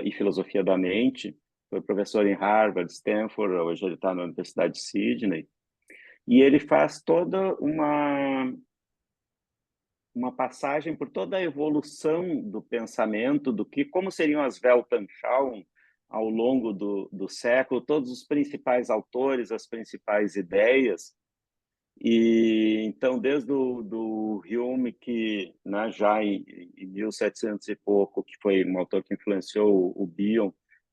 e Filosofia da Mente. Foi professor em Harvard, Stanford, hoje ele está na Universidade de Sydney. E ele faz toda uma passagem por toda a evolução do pensamento, como seriam as Weltanschauung, ao longo do século, todos os principais autores, as principais ideias. E então, desde do Hume, que, né, já em 1700 e pouco, que foi um autor que influenciou o Bion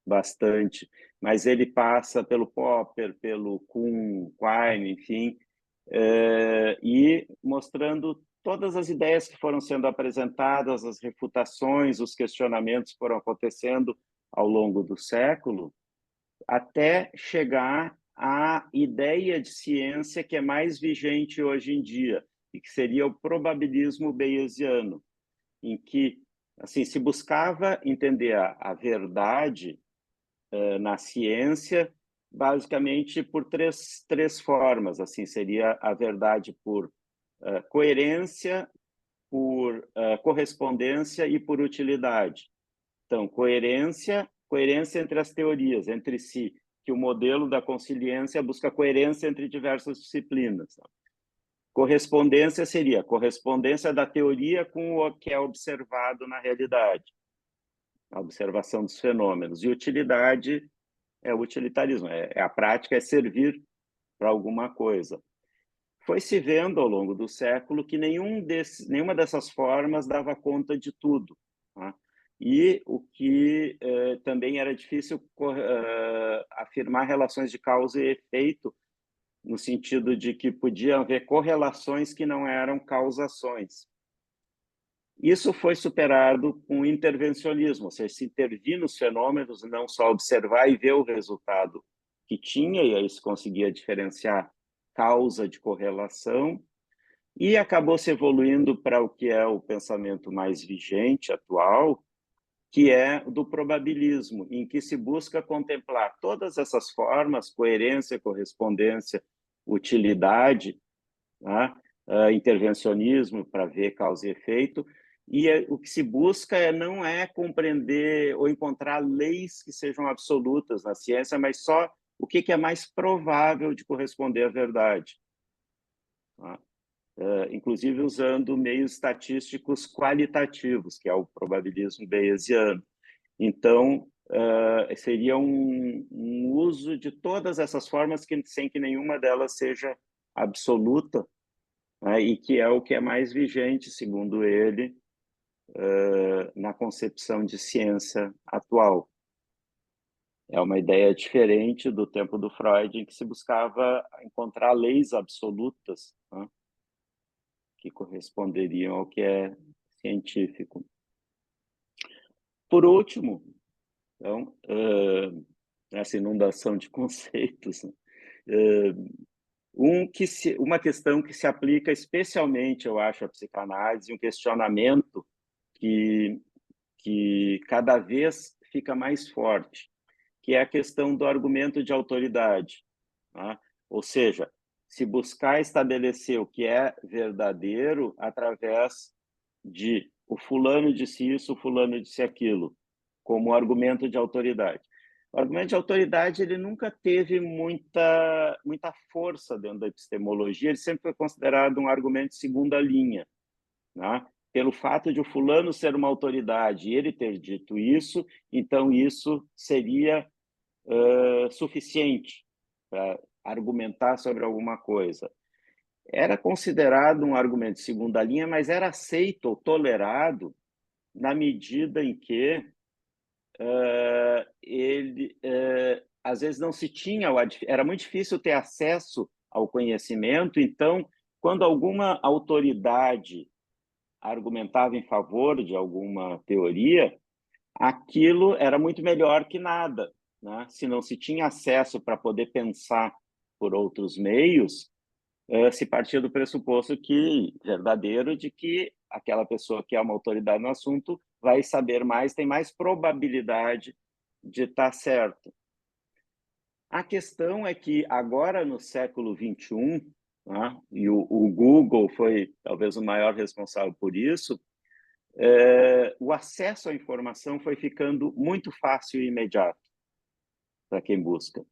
bastante, mas ele passa pelo Popper, pelo Kuhn, Quine, enfim, e mostrando todas as ideias que foram sendo apresentadas, as refutações, os questionamentos que foram acontecendo ao longo do século, até chegar à ideia de ciência que é mais vigente hoje em dia, e que seria o probabilismo bayesiano, em que assim se buscava entender a verdade na ciência basicamente por três formas. Assim, seria a verdade por coerência, por correspondência e por utilidade. Então, coerência entre as teorias, entre si, que o modelo da consciência busca coerência entre diversas disciplinas. Correspondência seria a correspondência da teoria com o que é observado na realidade, a observação dos fenômenos. E utilidade é o utilitarismo, é a prática, é servir para alguma coisa. Foi se vendo ao longo do século que nenhuma dessas formas dava conta de tudo, tá? E o que também era difícil afirmar relações de causa e efeito, no sentido de que podia haver correlações que não eram causações. Isso foi superado com o intervencionismo, ou seja, se intervir nos fenômenos, não só observar e ver o resultado que tinha, e aí se conseguia diferenciar causa de correlação, e acabou se evoluindo para o que é o pensamento mais vigente, atual, que é do probabilismo, em que se busca contemplar todas essas formas, coerência, correspondência, utilidade, tá? Intervencionismo para ver causa e efeito, e o que se busca não é compreender ou encontrar leis que sejam absolutas na ciência, mas só o que é mais provável de corresponder à verdade. Tá? Inclusive usando meios estatísticos qualitativos, que é o probabilismo bayesiano. Então, seria um uso de todas essas formas sem que nenhuma delas seja absoluta, né, e que é o que é mais vigente, segundo ele, na concepção de ciência atual. É uma ideia diferente do tempo do Freud, em que se buscava encontrar leis absolutas, né, que corresponderiam ao que é científico. Por último, então, essa inundação de conceitos, uma questão que se aplica especialmente, eu acho, à psicanálise, um questionamento que cada vez fica mais forte, que é a questão do argumento de autoridade, tá? Ou seja, se buscar estabelecer o que é verdadeiro através de o fulano disse isso, o fulano disse aquilo, como argumento de autoridade. O argumento de autoridade ele nunca teve muita força dentro da epistemologia, ele sempre foi considerado um argumento de segunda linha, né? Pelo fato de o fulano ser uma autoridade e ele ter dito isso, então isso seria suficiente para argumentar sobre alguma coisa. Era considerado um argumento de segunda linha, mas era aceito ou tolerado na medida em que ele às vezes não se tinha, era muito difícil ter acesso ao conhecimento, então, quando alguma autoridade argumentava em favor de alguma teoria, aquilo era muito melhor que nada, né? Se não se tinha acesso para poder pensar por outros meios, se partia do pressuposto verdadeiro de que aquela pessoa que é uma autoridade no assunto vai saber mais, tem mais probabilidade de estar certo. A questão é que agora no século XXI, né, e o Google foi talvez o maior responsável por isso, o acesso à informação foi ficando muito fácil e imediato para quem busca.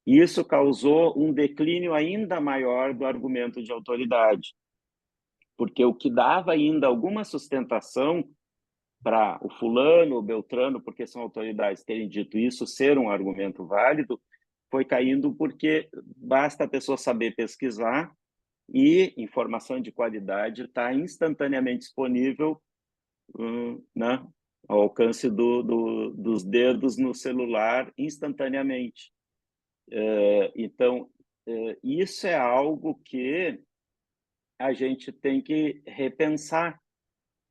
E isso causou um declínio ainda maior do argumento de autoridade, porque o que dava ainda alguma sustentação para o fulano, o Beltrano, porque são autoridades, terem dito isso, ser um argumento válido, foi caindo porque basta a pessoa saber pesquisar e informação de qualidade está instantaneamente disponível, né, ao alcance dos dedos no celular instantaneamente. Então, isso é algo que a gente tem que repensar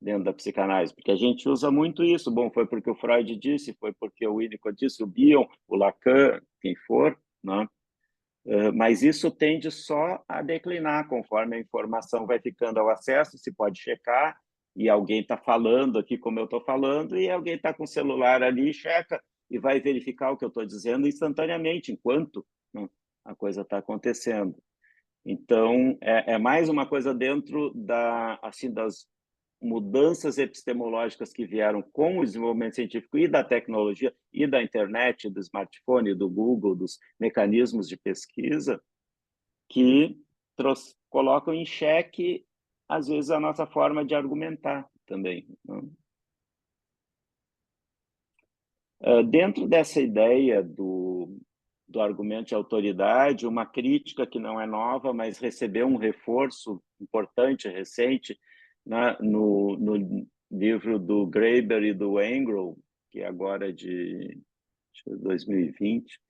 dentro da psicanálise, porque a gente usa muito isso. Bom, foi porque o Freud disse, foi porque o Winnicott disse, o Bion, o Lacan, quem for, né? Mas isso tende só a declinar conforme a informação vai ficando ao acesso, se pode checar, e alguém está falando aqui como eu estou falando, e alguém está com o celular ali, checa, e vai verificar o que eu estou dizendo instantaneamente, enquanto, né, a coisa está acontecendo. Então, é mais uma coisa dentro assim, das mudanças epistemológicas que vieram com o desenvolvimento científico e da tecnologia, e da internet, do smartphone, do Google, dos mecanismos de pesquisa, que colocam em xeque, às vezes, a nossa forma de argumentar também, né? Dentro dessa ideia do argumento de autoridade, uma crítica que não é nova, mas recebeu um reforço importante, recente, né, no livro do Graeber e do Engel, que é agora de 2020,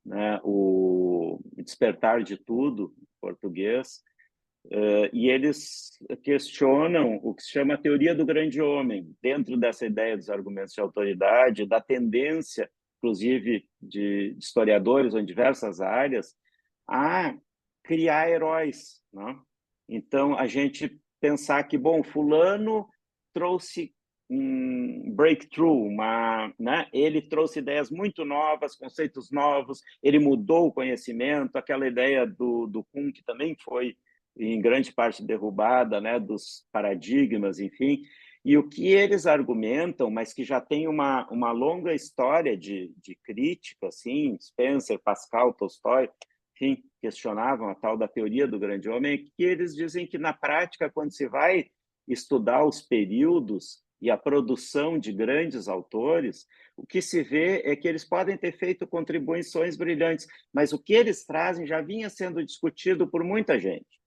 né, o Despertar de Tudo, em português, e eles questionam o que se chama a teoria do grande homem, dentro dessa ideia dos argumentos de autoridade, da tendência, inclusive, de historiadores ou em diversas áreas, a criar heróis, né? Então, a gente pensar que, bom, fulano trouxe um breakthrough, né? Ele trouxe ideias muito novas, conceitos novos, ele mudou o conhecimento, aquela ideia do Kuhn, que também foi em grande parte derrubada, né, dos paradigmas, enfim, e o que eles argumentam, mas que já tem uma longa história de crítica, assim, Spencer, Pascal, Tolstói, enfim, questionavam a tal da teoria do grande homem, que eles dizem que, na prática, quando se vai estudar os períodos e a produção de grandes autores, o que se vê é que eles podem ter feito contribuições brilhantes, mas o que eles trazem já vinha sendo discutido por muita gente,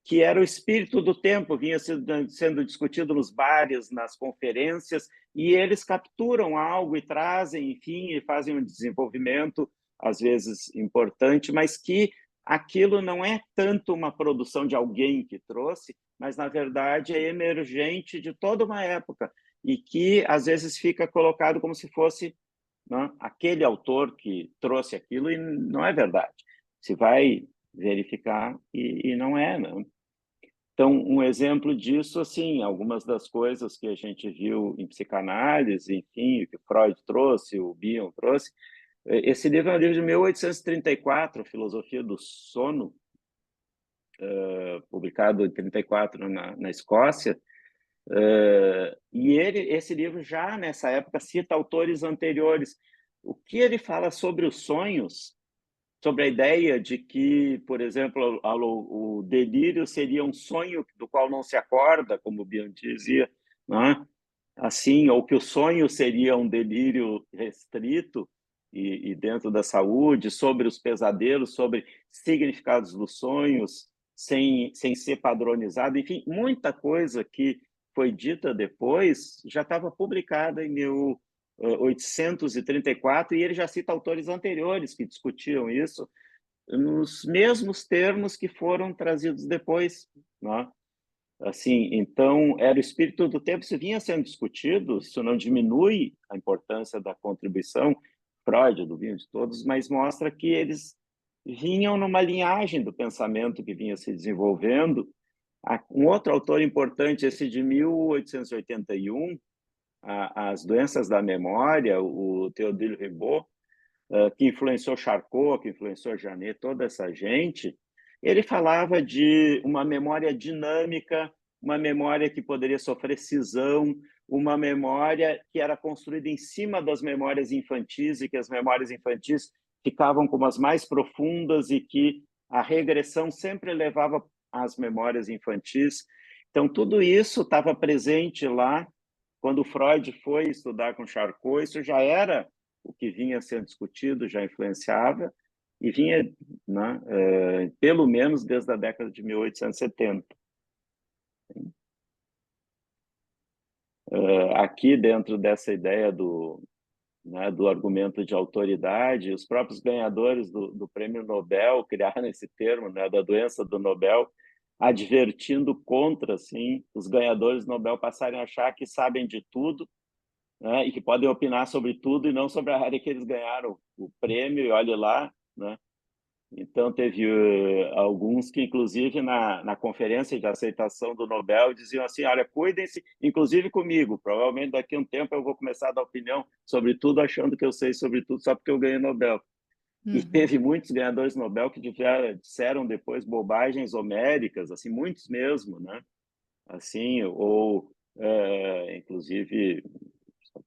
que era o espírito do tempo, vinha sendo discutido nos bares, nas conferências, e eles capturam algo e trazem, enfim, e fazem um desenvolvimento, às vezes importante, mas que aquilo não é tanto uma produção de alguém que trouxe, mas, na verdade, é emergente de toda uma época, e que, às vezes, fica colocado como se fosse, né, aquele autor que trouxe aquilo, e não é verdade. Se vai verificar e não é, não. Então, um exemplo disso, assim, algumas das coisas que a gente viu em psicanálise, enfim, que Freud trouxe, o Bion trouxe. Esse livro é um livro de 1834, Filosofia do Sono, publicado em 34 na Escócia. E esse livro já, nessa época, cita autores anteriores. O que ele fala sobre os sonhos, sobre a ideia de que, por exemplo, o delírio seria um sonho do qual não se acorda, como o Bion dizia, né? Assim, ou que o sonho seria um delírio restrito e dentro da saúde, sobre os pesadelos, sobre significados dos sonhos, sem ser padronizado, enfim, muita coisa que foi dita depois já estava publicada em 1834, e ele já cita autores anteriores que discutiam isso nos mesmos termos que foram trazidos depois, né? Assim, então, era o espírito do tempo, isso vinha sendo discutido, isso não diminui a importância da contribuição, Freud, do Bion, de todos, mas mostra que eles vinham numa linhagem do pensamento que vinha se desenvolvendo. Um outro autor importante, esse de 1881, As Doenças da Memória, o Théodule Ribot, que influenciou Charcot, que influenciou Janet, toda essa gente, ele falava de uma memória dinâmica, uma memória que poderia sofrer cisão, uma memória que era construída em cima das memórias infantis, e que as memórias infantis ficavam como as mais profundas, e que a regressão sempre levava às memórias infantis. Então, tudo isso estava presente lá quando Freud foi estudar com Charcot. Isso já era o que vinha sendo discutido, já influenciava, e vinha, né, pelo menos desde a década de 1870. Aqui, dentro dessa ideia né, do argumento de autoridade, os próprios ganhadores do Prêmio Nobel criaram esse termo, né, da doença do Nobel, advertindo contra, assim, os ganhadores do Nobel passarem a achar que sabem de tudo, né, e que podem opinar sobre tudo e não sobre a área que eles ganharam o prêmio, e olhe lá, né? Então, teve alguns que, inclusive, na conferência de aceitação do Nobel, diziam assim, olha, cuidem-se, inclusive comigo, provavelmente daqui a um tempo eu vou começar a dar opinião sobre tudo, achando que eu sei sobre tudo só porque eu ganhei Nobel. E teve muitos ganhadores Nobel que disseram depois bobagens homéricas, assim, muitos mesmo, né? Assim, ou, inclusive,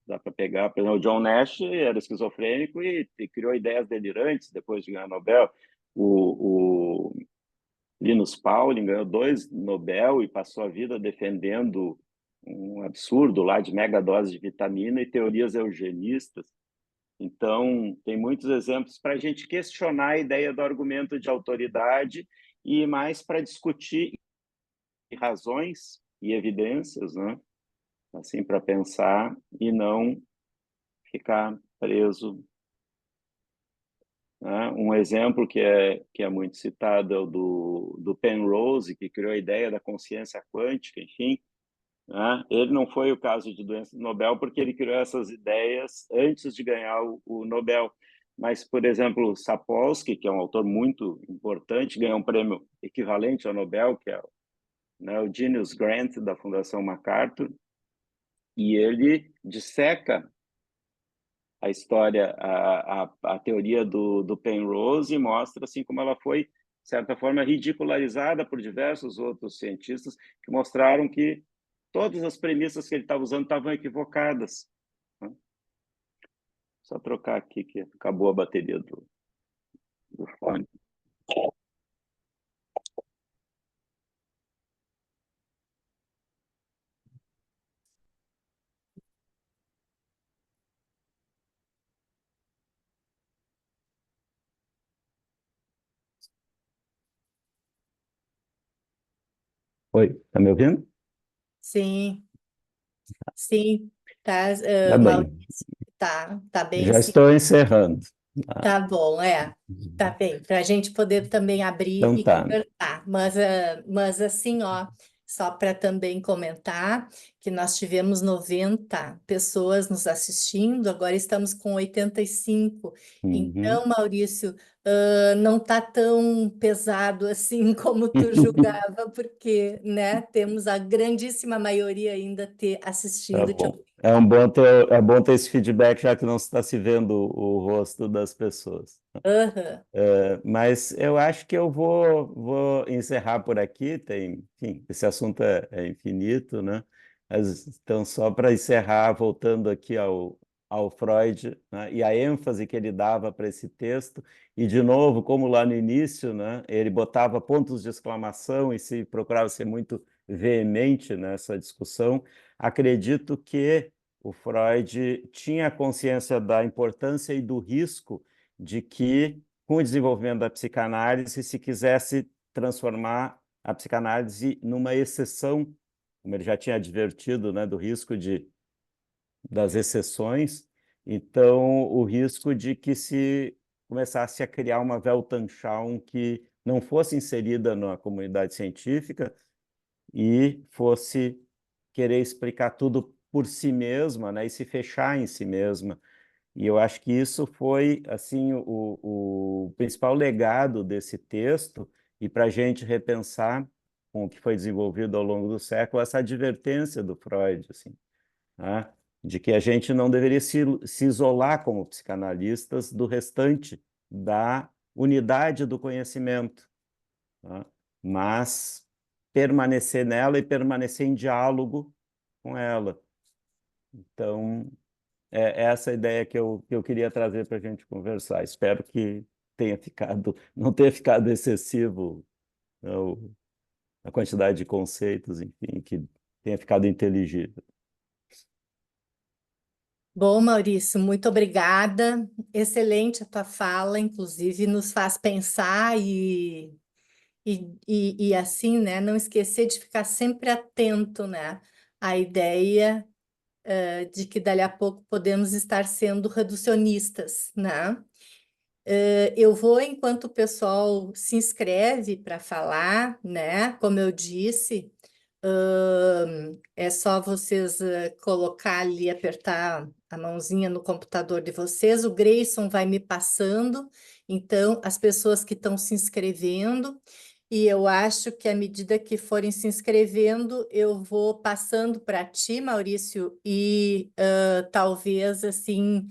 dá para pegar, por exemplo, o John Nash era esquizofrênico e criou ideias delirantes depois de ganhar Nobel. O Linus Pauling ganhou 2 Nobel e passou a vida defendendo um absurdo lá de megadose de vitamina e teorias eugenistas. Então, tem muitos exemplos para a gente questionar a ideia do argumento de autoridade e mais para discutir razões e evidências, né? Assim, para pensar e não ficar preso. Né? Um exemplo que é muito citado é o do Penrose, que criou a ideia da consciência quântica, enfim. Né? Ele não foi o caso de doença do Nobel, porque ele criou essas ideias antes de ganhar o Nobel. Mas, por exemplo, Sapolsky, que é um autor muito importante, ganhou um prêmio equivalente ao Nobel, que é né, o Genius Grant, da Fundação MacArthur, e ele disseca a história, a teoria do Penrose e mostra assim como ela foi, de certa forma, ridicularizada por diversos outros cientistas que mostraram que todas as premissas que ele estava usando estavam equivocadas. Né? Só trocar aqui que acabou a bateria do fone. Oi, tá me ouvindo? Sim, sim, tá, Tá bem. Maurício, tá bem, Já sim, estou encerrando. tá bom, tá bem, para a gente poder também abrir Então e tá. conversar, mas assim, ó, só para também comentar que nós tivemos 90 pessoas nos assistindo, agora estamos com 85, Uhum. então, Maurício, não tá tão pesado assim como tu julgava, porque, né, temos a grandíssima maioria ainda te Tá assistindo, te bom. ouvindo. É bom ter esse feedback, já que não está se vendo o rosto das pessoas. Aham. Mas eu acho que eu vou encerrar por aqui. Enfim, esse assunto é infinito, né? Mas, então, só para encerrar, voltando aqui ao Freud, né? E a ênfase que ele dava para esse texto, e de novo, como lá no início, né? Ele botava pontos de exclamação e se procurava ser muito veemente nessa discussão. Acredito que o Freud tinha consciência da importância e do risco de que com o desenvolvimento da psicanálise, se quisesse transformar a psicanálise numa exceção, como ele já tinha advertido, né, do risco das exceções, então o risco de que se começasse a criar uma Weltanschauung que não fosse inserida na comunidade científica e fosse querer explicar tudo por si mesma, né, e se fechar em si mesma. E eu acho que isso foi assim o principal legado desse texto, e para a gente repensar com o que foi desenvolvido ao longo do século, essa advertência do Freud, assim, né? De que a gente não deveria se isolar como psicanalistas do restante da unidade do conhecimento, né? Mas permanecer nela e permanecer em diálogo com ela. Então, é essa ideia que eu queria trazer para a gente conversar. Espero que não tenha ficado excessivo, né, a quantidade de conceitos, enfim, que tenha ficado inteligível. Bom, Maurício, muito obrigada. Excelente a tua fala, inclusive nos faz pensar e assim, né, não esquecer de ficar sempre atento, né, à ideia de que dali a pouco podemos estar sendo reducionistas, né? Eu vou, enquanto o pessoal se inscreve para falar, né? Como eu disse, é só vocês colocar ali, apertar a mãozinha no computador de vocês. O Grayson vai me passando, então, as pessoas que estão se inscrevendo. E eu acho que à medida que forem se inscrevendo, eu vou passando para ti, Maurício, e talvez assim,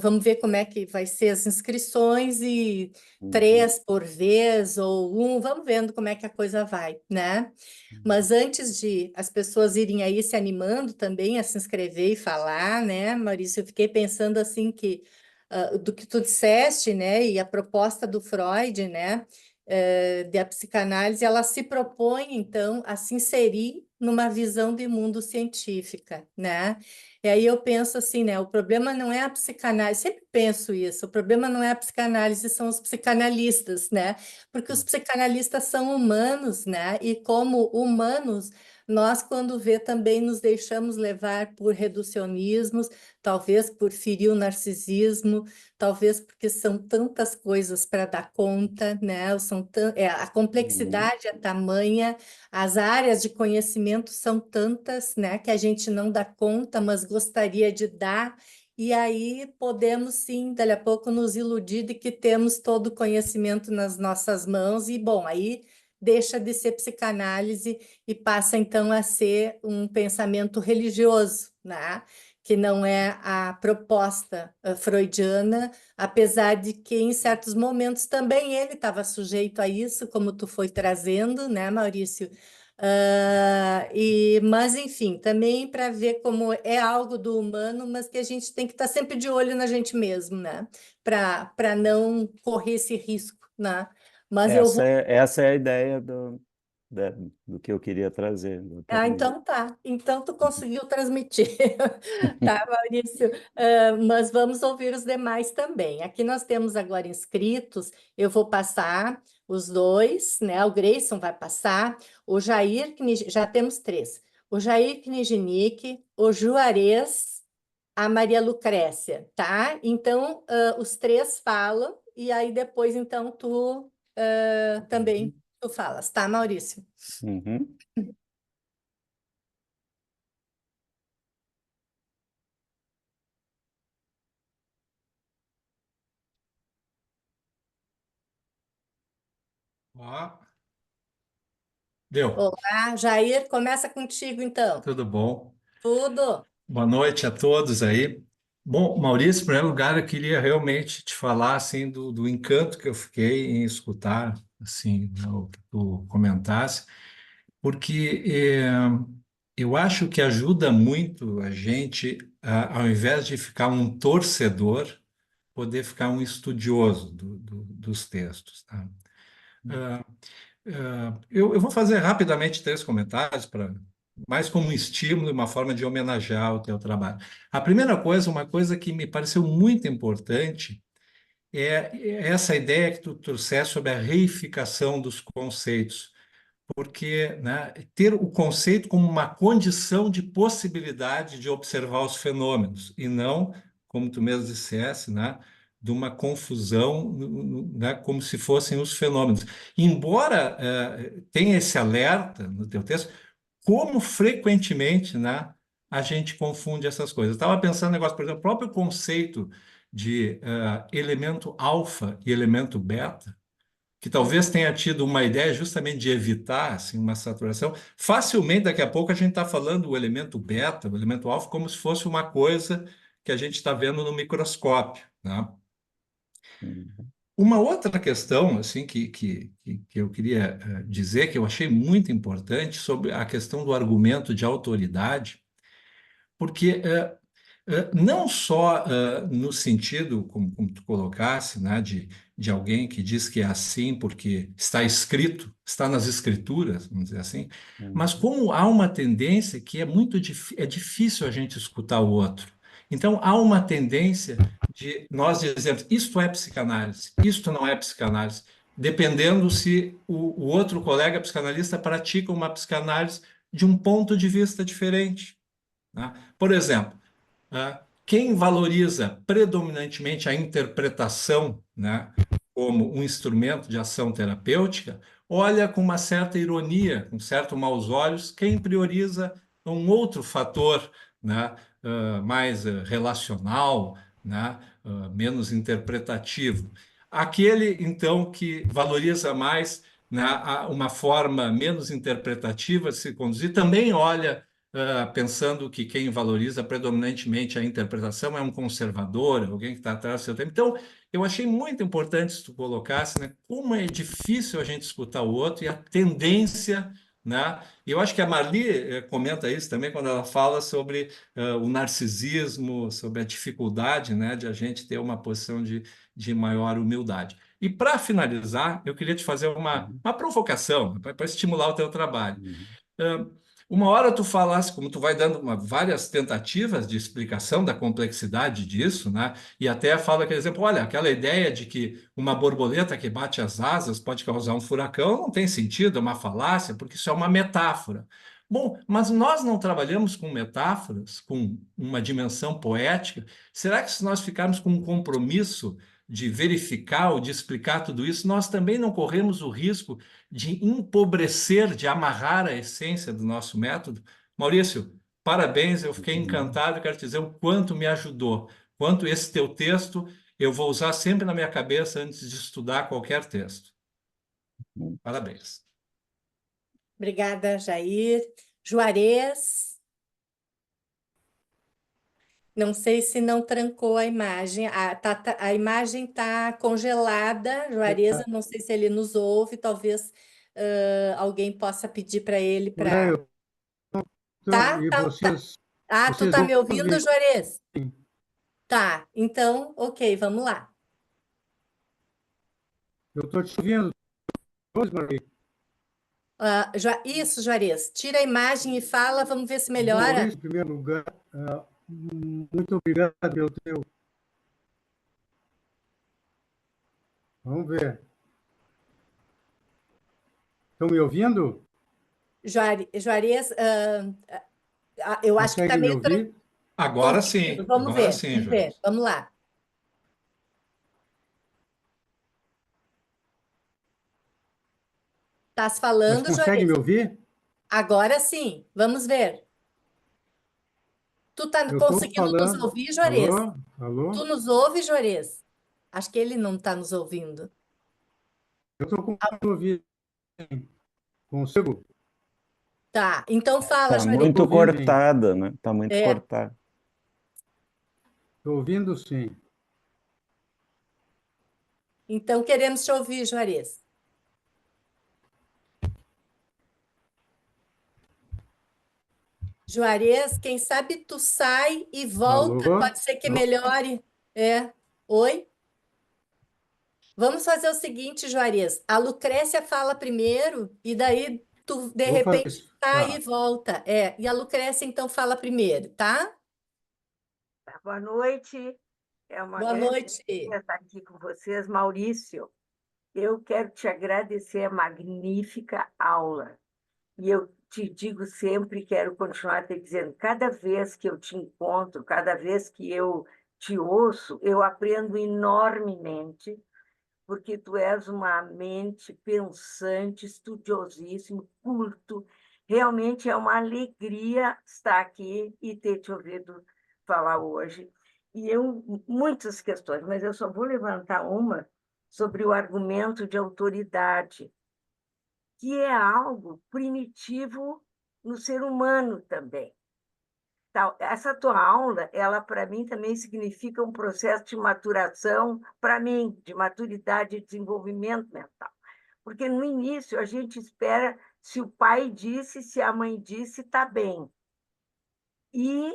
vamos ver como é que vai ser as inscrições e Uhum. 3 por vez ou um, vamos vendo como é que a coisa vai, né? Mas antes de as pessoas irem aí se animando também a se inscrever e falar, né, Maurício, eu fiquei pensando assim que do que tu disseste, né, e a proposta do Freud, né, da psicanálise, ela se propõe então a se inserir numa visão de mundo científica, né? E aí eu penso assim, né, o problema não é a psicanálise, sempre penso isso, o problema não é a psicanálise, são os psicanalistas, né? Porque os psicanalistas são humanos, né? E como humanos, nós, quando vê, também nos deixamos levar por reducionismos, talvez por ferir o narcisismo, talvez porque são tantas coisas para dar conta, né? A Uhum. complexidade é tamanha, as áreas de conhecimento são tantas, né, que a gente não dá conta, mas gostaria de dar. E aí podemos sim, daqui a pouco, nos iludir de que temos todo o conhecimento nas nossas mãos, e bom, aí deixa de ser psicanálise e passa então a ser um pensamento religioso, né? Que não é a proposta freudiana, apesar de que em certos momentos também ele estava sujeito a isso, como tu foi trazendo, né, Maurício? Mas, enfim, também para ver como é algo do humano, mas que a gente tem que estar sempre de olho na gente mesmo, né? Para não correr esse risco, né? Mas eu vou. Essa é a ideia do que eu queria trazer, Ah, exatamente. então tá. Então tu conseguiu transmitir. Tá, Maurício? Mas vamos ouvir os demais também. Aqui nós temos agora inscritos. Eu vou passar os dois, né? O Grayson vai passar. O Jair, já temos três. O Jair Knijnik, o Juarez, a Maria Lucrécia, tá? Então, os três falam e aí depois, então, tu também Uhum. tu falas, tá, Maurício? Uhum. Ó, deu. Olá, Jair, começa contigo então. Tudo bom? Tudo. Boa noite a todos aí. Bom, Maurício, em primeiro lugar, eu queria realmente te falar assim do encanto que eu fiquei em escutar assim, né, o que tu comentasse, porque eu acho que ajuda muito a gente, ao invés de ficar um torcedor, poder ficar um estudioso dos textos, tá? Ah, eu vou fazer rapidamente três comentários para mais como um estímulo e uma forma de homenagear o teu trabalho. A primeira coisa, uma coisa que me pareceu muito importante é essa ideia que tu trouxeste sobre a reificação dos conceitos, porque, né, ter o conceito como uma condição de possibilidade de observar os fenômenos e não, como tu mesmo dissesse, né, de uma confusão, né, como se fossem os fenômenos. Embora tenha esse alerta no teu texto, como frequentemente, né, a gente confunde essas coisas. Eu estava pensando no negócio, por exemplo, o próprio conceito de elemento alfa e elemento beta, que talvez tenha tido uma ideia justamente de evitar assim, uma saturação. Facilmente, daqui a pouco, a gente está falando do elemento beta, o elemento alfa, como se fosse uma coisa que a gente está vendo no microscópio, né? Uhum. Uma outra questão assim que eu queria dizer, que eu achei muito importante, sobre a questão do argumento de autoridade, porque Não só no sentido, como tu colocasse, né, de alguém que diz que é assim porque está escrito, está nas escrituras, vamos dizer assim, mas como há uma tendência que é é difícil a gente escutar o outro. Então, há uma tendência de nós dizermos, isto é psicanálise, isto não é psicanálise, dependendo se o outro colega psicanalista pratica uma psicanálise de um ponto de vista diferente, né? Por exemplo, quem valoriza predominantemente a interpretação, né, como um instrumento de ação terapêutica, olha com uma certa ironia, com certo maus olhos, quem prioriza um outro fator, né, mais relacional, né, menos interpretativo. Aquele, então, que valoriza mais, né, uma forma menos interpretativa de se conduzir, também olha pensando que quem valoriza predominantemente a interpretação é um conservador, alguém que está atrás do seu tempo. Então, eu achei muito importante que tu colocasse, né, como é difícil a gente escutar o outro e a tendência, né? E eu acho que a Marli comenta isso também quando ela fala sobre o narcisismo, sobre a dificuldade, né, de a gente ter uma posição de maior humildade. E para finalizar, eu queria te fazer uma provocação para estimular o teu trabalho. Uma hora tu falasse, como tu vai dando várias tentativas de explicação da complexidade disso, né? E até fala, por exemplo, olha, aquela ideia de que uma borboleta que bate as asas pode causar um furacão não tem sentido, é uma falácia, porque isso é uma metáfora. Bom, mas nós não trabalhamos com metáforas, com uma dimensão poética. Será que se nós ficarmos com um compromisso de verificar ou de explicar tudo isso, nós também não corremos o risco de empobrecer, de amarrar a essência do nosso método? Maurício, parabéns, eu fiquei encantado e quero te dizer o quanto me ajudou, quanto esse teu texto eu vou usar sempre na minha cabeça antes de estudar qualquer texto. Parabéns. Obrigada, Jair. Juarez, não sei se não trancou a imagem. A imagem está congelada, Juarez, eu não sei se ele nos ouve, talvez alguém possa pedir para ele para. Eu Tá, e tá. vocês, Ah, tu vocês tá me ouvindo, ouvem? Juarez? Tá, então, ok, vamos lá. Eu estou te ouvindo, Rosemary. Isso, Juarez, tira a imagem e fala, vamos ver se Bom, melhora. Maurício, em primeiro lugar, muito obrigado pelo teu. Vamos ver. Estão me ouvindo? Juarez, eu acho que está Conseguem me meio ouvir? Agora conseguindo. sim, agora sim, Vamos ver, Jorge. vamos lá. Estás Mas falando, conseguem Juarez? me ouvir? Agora sim, vamos ver. Tu está Eu estou conseguindo nos falando. ouvir, Juarez? Alô? Alô? Tu nos ouve, Juarez? Acho que ele não está nos ouvindo. Eu estou com ouvir. Consigo? Tá, então fala, Tá Juarez. muito ouvindo, hein? cortada, né? Tá muito É, cortada. Estou ouvindo, sim. então queremos te ouvir, Juarez. Juarez, quem sabe tu sai e volta, Alô? pode ser que melhore. Oi? Vamos fazer o seguinte, Juarez. A Lucrécia fala primeiro e daí tu, de Vou fazer repente, isso. sai Tá. e volta. E a Lucrécia, então, fala primeiro, tá? Boa noite, é uma Boa grande noite. alegria estar aqui com vocês. Maurício, eu quero te agradecer a magnífica aula. E eu te digo sempre, quero continuar te dizendo, cada vez que eu te encontro, cada vez que eu te ouço, eu aprendo enormemente, porque tu és uma mente pensante, estudiosíssimo, culto. Realmente é uma alegria estar aqui e ter te ouvido falar hoje. E eu, muitas questões, mas eu só vou levantar uma sobre o argumento de autoridade, que é algo primitivo no ser humano também. Essa tua aula, ela para mim também significa um processo de maturação, para mim, de maturidade e desenvolvimento mental. Porque no início a gente espera se o pai disse, se a mãe disse, está bem. E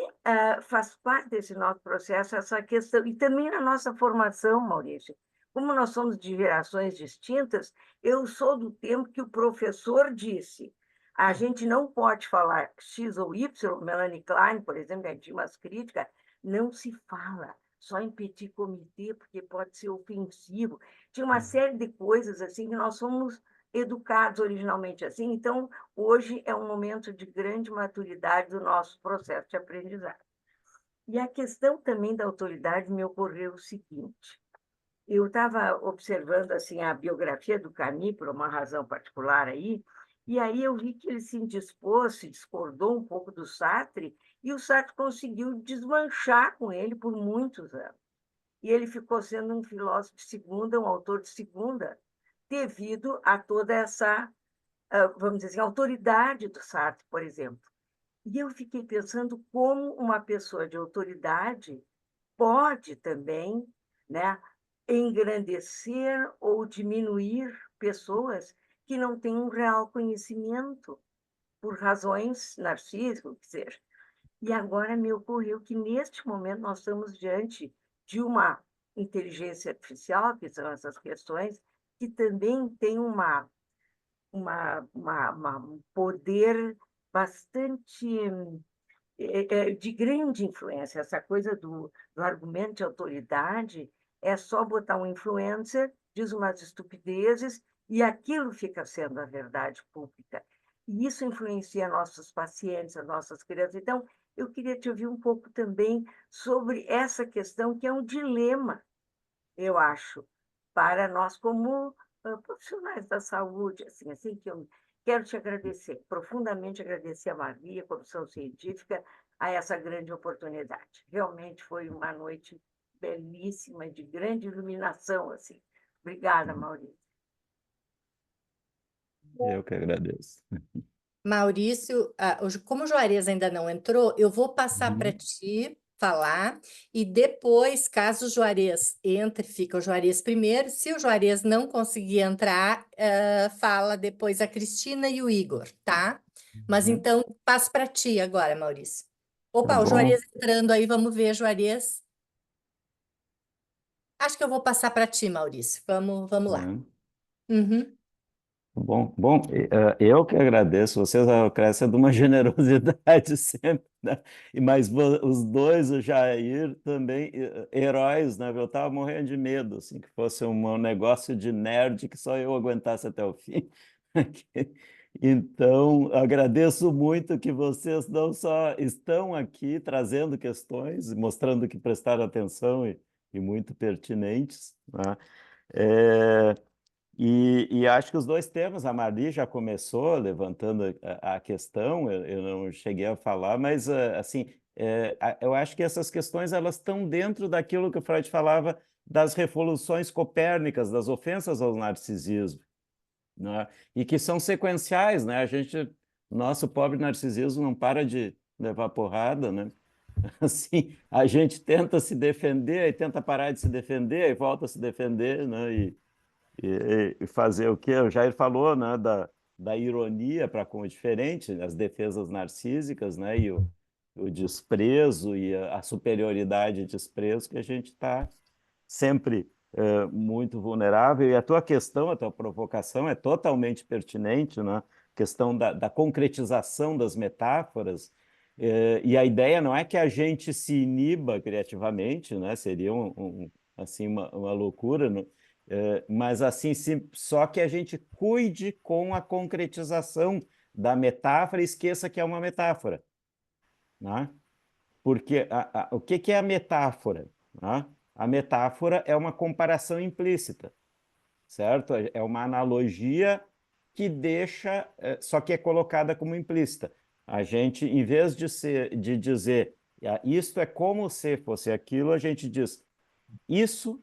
faz parte desse nosso processo essa questão, e também na nossa formação, Maurício. Como nós somos de gerações distintas, eu sou do tempo que o professor disse: a gente não pode falar X ou Y, Melanie Klein, por exemplo, que tinha umas críticas, não se fala, só em petit comité, porque pode ser ofensivo. Tinha uma série de coisas assim que nós somos educados originalmente assim, então hoje é um momento de grande maturidade do nosso processo de aprendizagem. E a questão também da autoridade me ocorreu o seguinte: eu estava observando assim a biografia do Camus por uma razão particular aí, e aí eu vi que ele se indispôs, se discordou um pouco do Sartre, e o Sartre conseguiu desmanchar com ele por muitos anos. E ele ficou sendo um filósofo de segunda, um autor de segunda, devido a toda essa, vamos dizer assim, autoridade do Sartre, por exemplo. E eu fiquei pensando como uma pessoa de autoridade pode também, né, engrandecer ou diminuir pessoas que não têm um real conhecimento, por razões narcísicas, o que seja. E agora me ocorreu que, neste momento, nós estamos diante de uma inteligência artificial, que são essas questões, que também tem um poder bastante de grande influência. Essa coisa do argumento de autoridade é só botar um influencer, diz umas estupidezes, e aquilo fica sendo a verdade pública. E isso influencia nossos pacientes, as nossas crianças. Então, eu queria te ouvir um pouco também sobre essa questão, que é um dilema, eu acho, para nós como profissionais da saúde, assim que eu quero te agradecer, profundamente agradecer a Maria, a Comissão Científica, a essa grande oportunidade. Realmente foi uma noite belíssima, de grande iluminação, assim. Obrigada, Maurício. Eu que agradeço. Maurício, como o Juarez ainda não entrou, eu vou passar para Uhum. ti falar e depois, caso o Juarez entre, fica o Juarez primeiro. Se o Juarez não conseguir entrar, fala depois a Cristina e o Igor, tá? Mas Uhum. então, passo para ti agora, Maurício. Tá Opa, o bom. Juarez entrando aí, vamos ver, Juarez. Acho que eu vou passar para ti, Maurício. Vamos lá. Tá. Uhum. Bom, eu que agradeço. Vocês crescem de uma generosidade sempre, né? Mas os dois, o Jair também, heróis, né? Eu estava morrendo de medo, assim, que fosse um negócio de nerd que só eu aguentasse até o fim. Então, agradeço muito que vocês não só estão aqui trazendo questões, mostrando que prestaram atenção e muito pertinentes, né? É, e acho que os dois temas, a Marli já começou levantando a questão, eu não cheguei a falar, mas assim, eu acho que essas questões elas estão dentro daquilo que o Freud falava das revoluções copérnicas, das ofensas ao narcisismo, né? E que são sequenciais, né? Nosso pobre narcisismo não para de levar porrada, né? Assim, a gente tenta se defender e tenta parar de se defender e volta a se defender, né? E fazer o quê? O Jair falou, né, da ironia para com o diferente, as defesas narcísicas, né, e o desprezo e a superioridade e desprezo que a gente está sempre muito vulnerável. E a tua questão, a tua provocação é totalmente pertinente, né? A questão da concretização das metáforas. E a ideia não é que a gente se iniba criativamente, né? Seria assim, uma loucura, né? Mas assim, só que a gente cuide com a concretização da metáfora e esqueça que é uma metáfora, né? Porque o que é a metáfora, né? A metáfora é uma comparação implícita, certo? É uma analogia que deixa, só que é colocada como implícita. A gente, em vez de dizer isto é como se fosse aquilo, a gente diz isso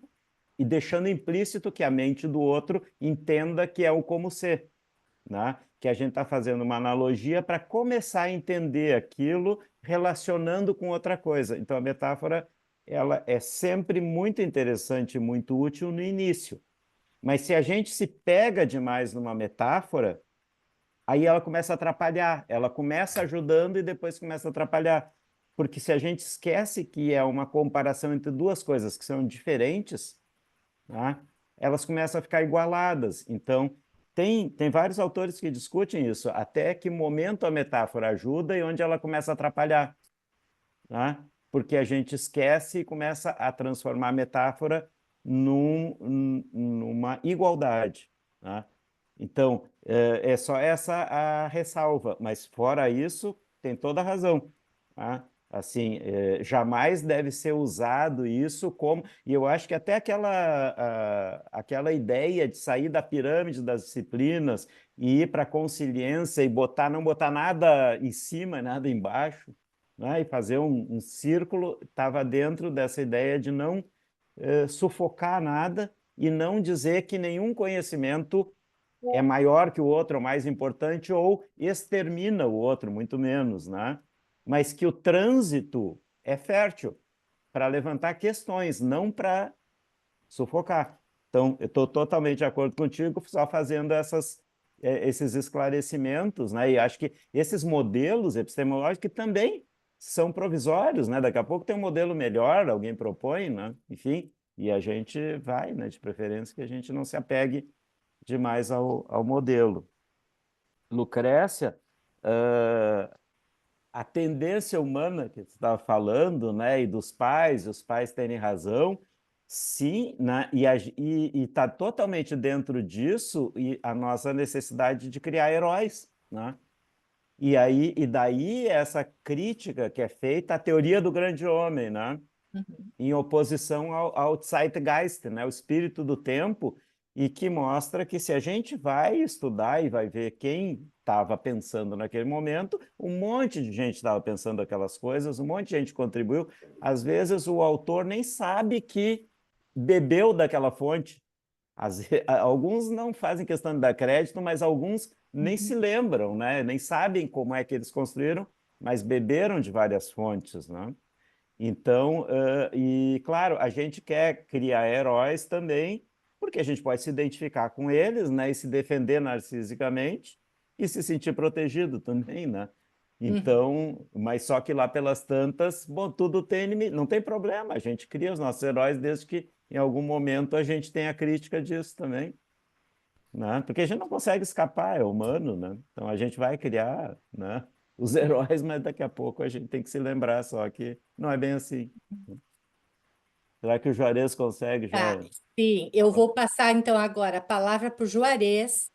e deixando implícito que a mente do outro entenda que é o como ser, né? Que a gente está fazendo uma analogia para começar a entender aquilo relacionando com outra coisa. Então, a metáfora ela é sempre muito interessante e muito útil no início. Mas se a gente se pega demais numa metáfora, aí ela começa a atrapalhar. Ela começa ajudando e depois começa a atrapalhar. porque se a gente esquece que é uma comparação entre duas coisas que são diferentes, tá? Elas começam a ficar igualadas. Então, tem vários autores que discutem isso, até que momento a metáfora ajuda e onde ela começa a atrapalhar, tá? Porque a gente esquece e começa a transformar a metáfora numa igualdade, tá? Então, é só essa a ressalva, mas fora isso, tem toda a razão, tá? Assim, jamais deve ser usado isso como... E eu acho que até aquela ideia de sair da pirâmide das disciplinas e ir para a consciência e não botar nada em cima, nada embaixo, né? E fazer um círculo, estava dentro dessa ideia de não sufocar nada e não dizer que nenhum conhecimento é maior que o outro, ou mais importante, ou extermina o outro, muito menos, né? Mas que o trânsito é fértil para levantar questões, não para sufocar. Então, eu estou totalmente de acordo contigo, só fazendo esses esclarecimentos, né? E acho que esses modelos epistemológicos também são provisórios, né? Daqui a pouco tem um modelo melhor, alguém propõe, né? Enfim, e a gente vai, né? De preferência que a gente não se apegue demais ao modelo. Lucrécia, a tendência humana que você estava falando, né, e dos pais, os pais terem razão, sim, né, e está totalmente dentro disso e a nossa necessidade de criar heróis, né? E daí essa crítica que é feita à teoria do grande homem, né? Em oposição ao Zeitgeist, né? O espírito do tempo, e que mostra que se a gente vai estudar e vai ver quem estava pensando naquele momento, um monte de gente estava pensando aquelas coisas, um monte de gente contribuiu. Às vezes o autor nem sabe que bebeu daquela fonte. Alguns não fazem questão de dar crédito, mas alguns nem se lembram, né? Nem sabem como é que eles construíram, mas beberam de várias fontes, né? Então, e claro, a gente quer criar heróis também, porque a gente pode se identificar com eles, né, e se defender narcisicamente e se sentir protegido também, né? Então, mas só que lá pelas tantas, bom, tudo tem limite, não tem problema, a gente cria os nossos heróis desde que em algum momento a gente tenha a crítica disso também, né? Porque a gente não consegue escapar, é humano, né? Então a gente vai criar, né, os heróis, mas daqui a pouco a gente tem que se lembrar só que não é bem assim. Será que o Juarez consegue Tá, já? sim, eu vou passar então agora a palavra para o Juarez,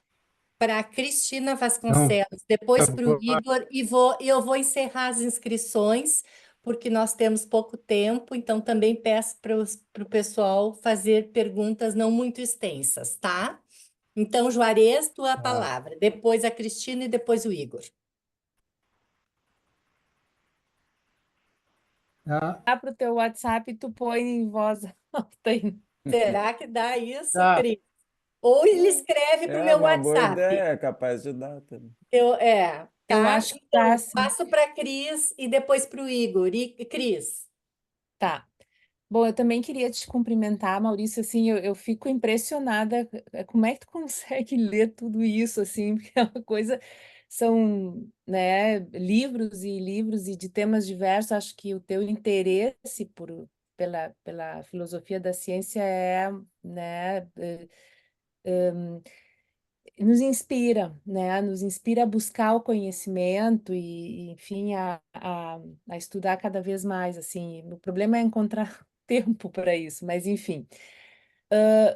para a Cristina Então, Vasconcelos, depois para o eu Igor, e eu vou encerrar as inscrições, porque nós temos pouco tempo, então também peço para o pessoal fazer perguntas não muito extensas, tá? Então, Juarez, tua palavra, depois a Cristina e depois o Igor. Para o teu WhatsApp, tu põe em voz alta aí. Será que dá isso, tá, Cris? Ou ele escreve para o É meu uma boa WhatsApp. ideia, capaz de dar também. Eu Tá? acho que dá, Então, sim. passo para a Cris e depois para o Igor. E Cris. Tá. Bom, eu também queria te cumprimentar, Maurício, assim, eu fico impressionada, como é que tu consegue ler tudo isso, assim, porque é uma coisa, são, né, livros e livros e de temas diversos, acho que o teu interesse pela filosofia da ciência é, né, nos inspira, né? Nos inspira a buscar o conhecimento enfim, a estudar cada vez mais, assim. O problema é encontrar tempo para isso, mas enfim.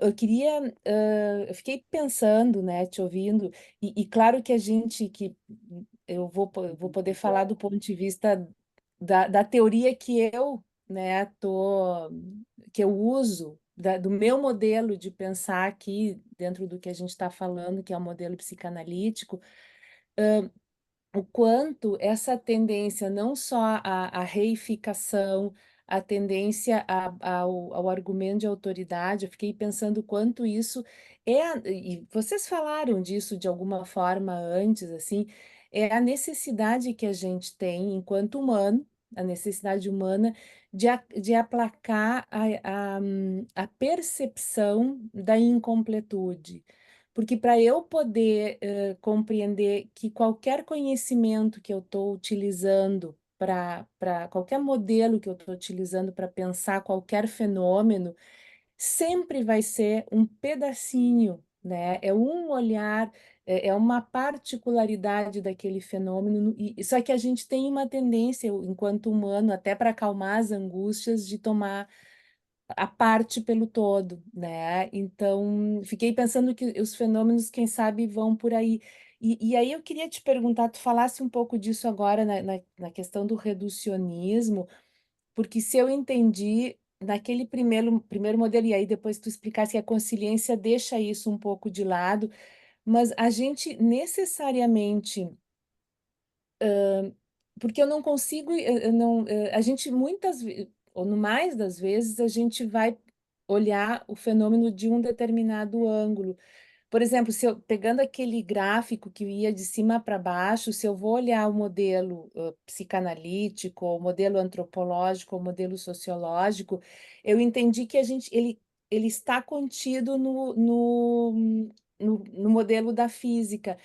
Eu fiquei pensando, né, te ouvindo, e claro que eu vou poder falar do ponto de vista da teoria que eu, né, que eu uso, do meu modelo de pensar aqui, dentro do que a gente está falando, que é o modelo psicanalítico, o quanto essa tendência, não só à reificação, a tendência ao argumento de autoridade, eu fiquei pensando o quanto isso e vocês falaram disso de alguma forma antes, assim, é a necessidade que a gente tem enquanto humano, a necessidade humana de aplacar a percepção da incompletude. Porque para eu poder compreender que qualquer conhecimento que eu estou utilizando para qualquer modelo que eu estou utilizando para pensar qualquer fenômeno, sempre vai ser um pedacinho, né? É um olhar, é uma particularidade daquele fenômeno, só que a gente tem uma tendência, enquanto humano, até para acalmar as angústias, de tomar a parte pelo todo, né? Então, fiquei pensando que os fenômenos, quem sabe, vão por aí. E aí eu queria te perguntar, tu falasse um pouco disso agora na questão do reducionismo, porque se eu entendi, naquele primeiro modelo, e aí depois tu explicasse que a consciência deixa isso um pouco de lado, mas a gente necessariamente, porque eu não consigo, eu não, a gente muitas vezes, ou no mais das vezes, a gente vai olhar o fenômeno de um determinado ângulo. Por exemplo, se eu pegando aquele gráfico que ia de cima para baixo, se eu vou olhar o modelo psicanalítico, o modelo antropológico, o modelo sociológico, eu entendi que ele está contido no modelo da física.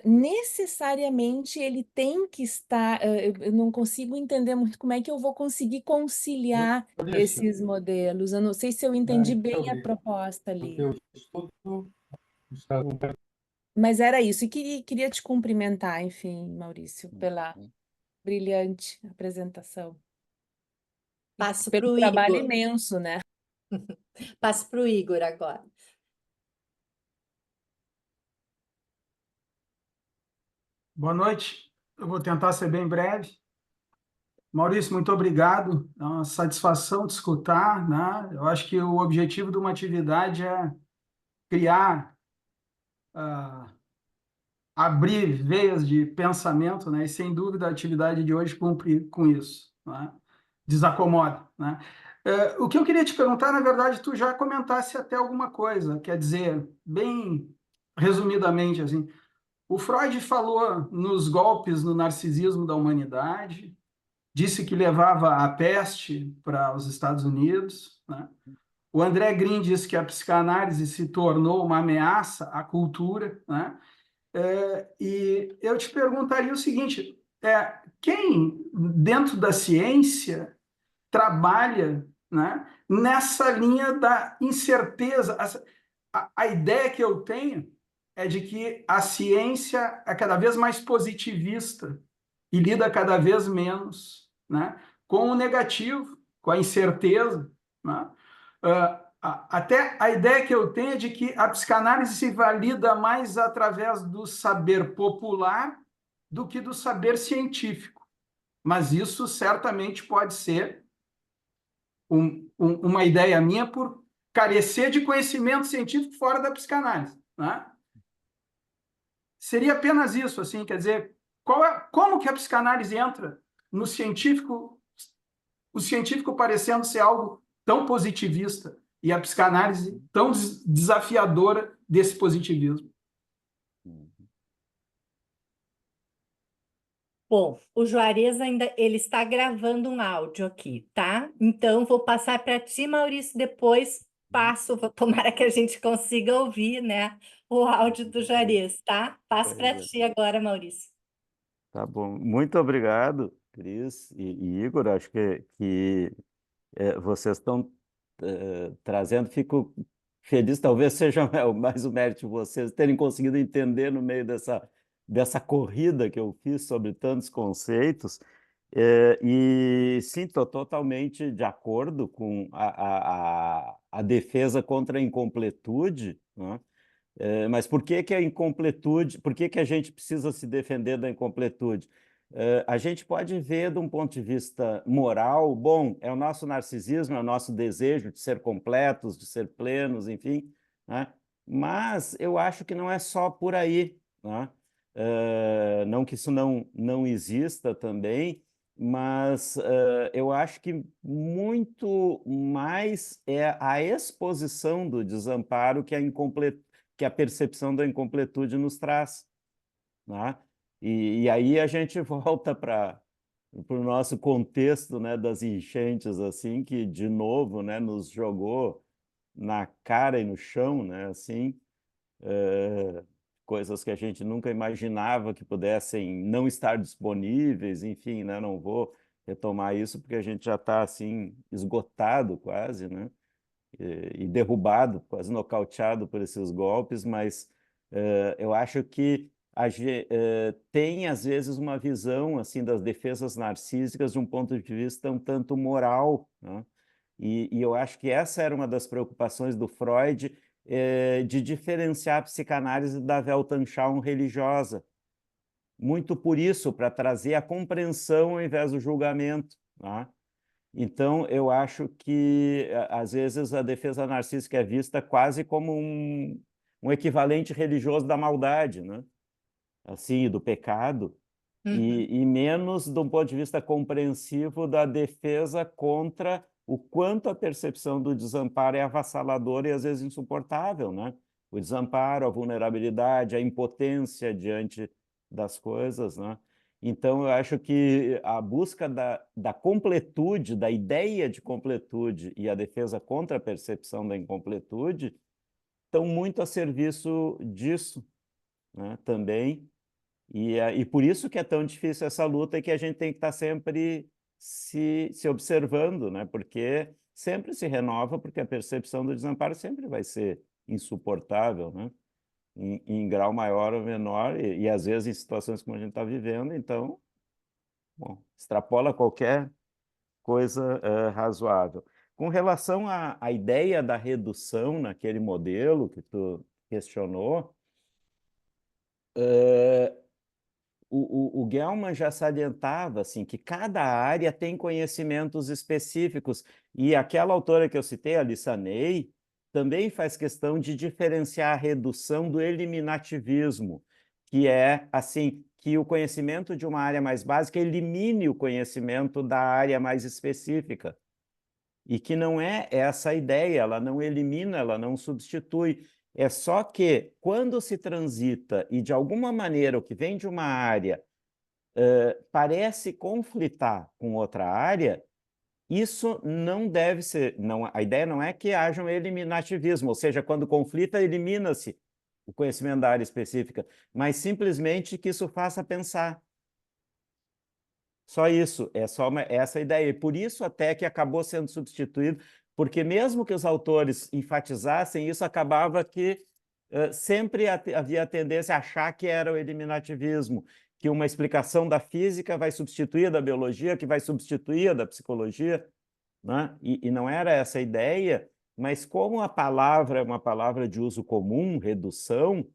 Necessariamente ele tem que estar. Eu não consigo entender muito como é que eu vou conseguir conciliar Maurício, esses modelos. Eu não sei se eu entendi bem a proposta o ali. teu estudo está Mas era isso, e queria te cumprimentar, enfim, Maurício, pela brilhante apresentação. Passo para Pelo o trabalho Igor. imenso, né? Passo para o Igor agora. Boa noite. Eu vou tentar ser bem breve. Maurício, muito obrigado. É uma satisfação te escutar, né? Eu acho que o objetivo de uma atividade é criar, ah, abrir veias de pensamento, né? E sem dúvida a atividade de hoje cumpre com isso, né? Desacomoda, né? O que eu queria te perguntar, na verdade, tu já comentasse até alguma coisa, quer dizer, bem resumidamente, assim, o Freud falou nos golpes no narcisismo da humanidade, disse que levava a peste para os Estados Unidos, né? O André Green disse que a psicanálise se tornou uma ameaça à cultura, né? E eu te perguntaria o seguinte: quem dentro da ciência trabalha, né, nessa linha da incerteza? A ideia que eu tenho é de que a ciência é cada vez mais positivista e lida cada vez menos, né, com o negativo, com a incerteza, né? Até a ideia que eu tenho é de que a psicanálise se valida mais através do saber popular do que do saber científico. Mas isso certamente pode ser uma ideia minha por carecer de conhecimento científico fora da psicanálise, né? Seria apenas isso, assim, quer dizer, como que a psicanálise entra no científico, o científico parecendo ser algo tão positivista e a psicanálise tão desafiadora desse positivismo? Bom, o Juarez ainda ele está gravando um áudio aqui, tá? Então vou passar para ti, Maurício, depois tomara que a gente consiga ouvir, né, o áudio do Juarez, tá? Passo para ti agora, Maurício. Tá bom. Muito obrigado, Cris e Igor. Acho que vocês estão trazendo. Fico feliz, talvez seja mais o mérito de vocês terem conseguido entender no meio dessa corrida que eu fiz sobre tantos conceitos. E sim, estou totalmente de acordo com a defesa contra a incompletude, né? Mas por que que a incompletude, por que que a gente precisa se defender da incompletude? A gente pode ver de um ponto de vista moral, bom, é o nosso narcisismo, é o nosso desejo de ser completos, de ser plenos, enfim, né? Mas eu acho que não é só por aí, né? Não que isso não exista também, mas eu acho que muito mais é a exposição do desamparo que a percepção da incompletude nos traz, né? E aí a gente volta para o nosso contexto, né, das enchentes, assim, que, de novo, né, nos jogou na cara e no chão, né, assim, coisas que a gente nunca imaginava que pudessem não estar disponíveis, enfim, né? Não vou retomar isso porque a gente já está assim esgotado quase, né? E derrubado, quase nocauteado por esses golpes, mas eu acho que tem às vezes uma visão assim das defesas narcísicas de um ponto de vista um tanto moral, né? E eu acho que essa era uma das preocupações do Freud, de diferenciar a psicanálise da Weltanschauung religiosa. Muito por isso, para trazer a compreensão ao invés do julgamento, né? Então, eu acho que, às vezes, a defesa narcísica é vista quase como um equivalente religioso da maldade, né? Assim, do pecado, e menos do ponto de vista compreensivo da defesa contra o quanto a percepção do desamparo é avassaladora e às vezes insuportável, né? O desamparo, a vulnerabilidade, a impotência diante das coisas, né? Então, eu acho que a busca da completude, da ideia de completude e a defesa contra a percepção da incompletude estão muito a serviço disso, né? Também. E por isso que é tão difícil essa luta e que a gente tem que estar sempre se observando, né? Porque sempre se renova, porque a percepção do desamparo sempre vai ser insuportável, né? Em grau maior ou menor, e às vezes em situações como a gente está vivendo, então, bom, extrapola qualquer coisa razoável. Com relação à ideia da redução naquele modelo que tu questionou, o Gell-Mann já salientava assim, que cada área tem conhecimentos específicos, e aquela autora que eu citei, a Lisa Ney, também faz questão de diferenciar a redução do eliminativismo, que é assim, que o conhecimento de uma área mais básica elimine o conhecimento da área mais específica. E que não é essa a ideia, ela não elimina, ela não substitui. É só que, quando se transita e, de alguma maneira, o que vem de uma área parece conflitar com outra área, isso não deve ser... Não, a ideia não é que haja um eliminativismo, ou seja, quando conflita, elimina-se o conhecimento da área específica, mas simplesmente que isso faça pensar. Só isso, é só essa ideia. E por isso até que acabou sendo substituído, porque mesmo que os autores enfatizassem isso, acabava que sempre havia a tendência a achar que era o eliminativismo, que uma explicação da física vai substituir a da biologia, que vai substituir a da psicologia, né? E não era essa a ideia, mas como a palavra é uma palavra de uso comum, redução,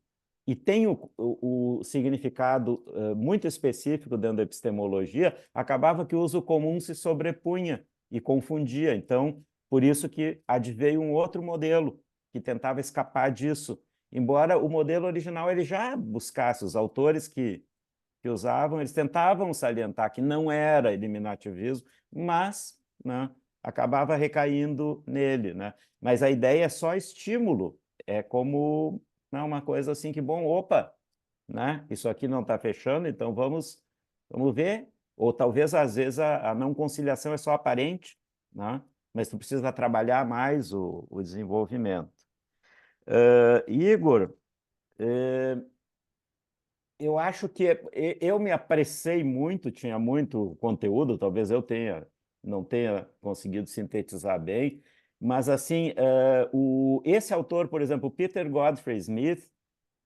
e tem o significado muito específico dentro da epistemologia, acabava que o uso comum se sobrepunha e confundia. Então, por isso que adveio um outro modelo que tentava escapar disso. Embora o modelo original ele já buscasse, os autores que usavam, eles tentavam salientar que não era eliminativismo, mas, né, acabava recaindo nele, né? Mas a ideia é só estímulo, é como uma coisa assim que, bom, opa, né? Isso aqui não está fechando, então vamos ver. Ou talvez, às vezes, a não conciliação é só aparente, né? Mas tu precisa trabalhar mais o desenvolvimento. Igor, eu acho que eu me apressei muito, tinha muito conteúdo, talvez eu não tenha conseguido sintetizar bem, mas assim, esse autor, por exemplo, Peter Godfrey Smith,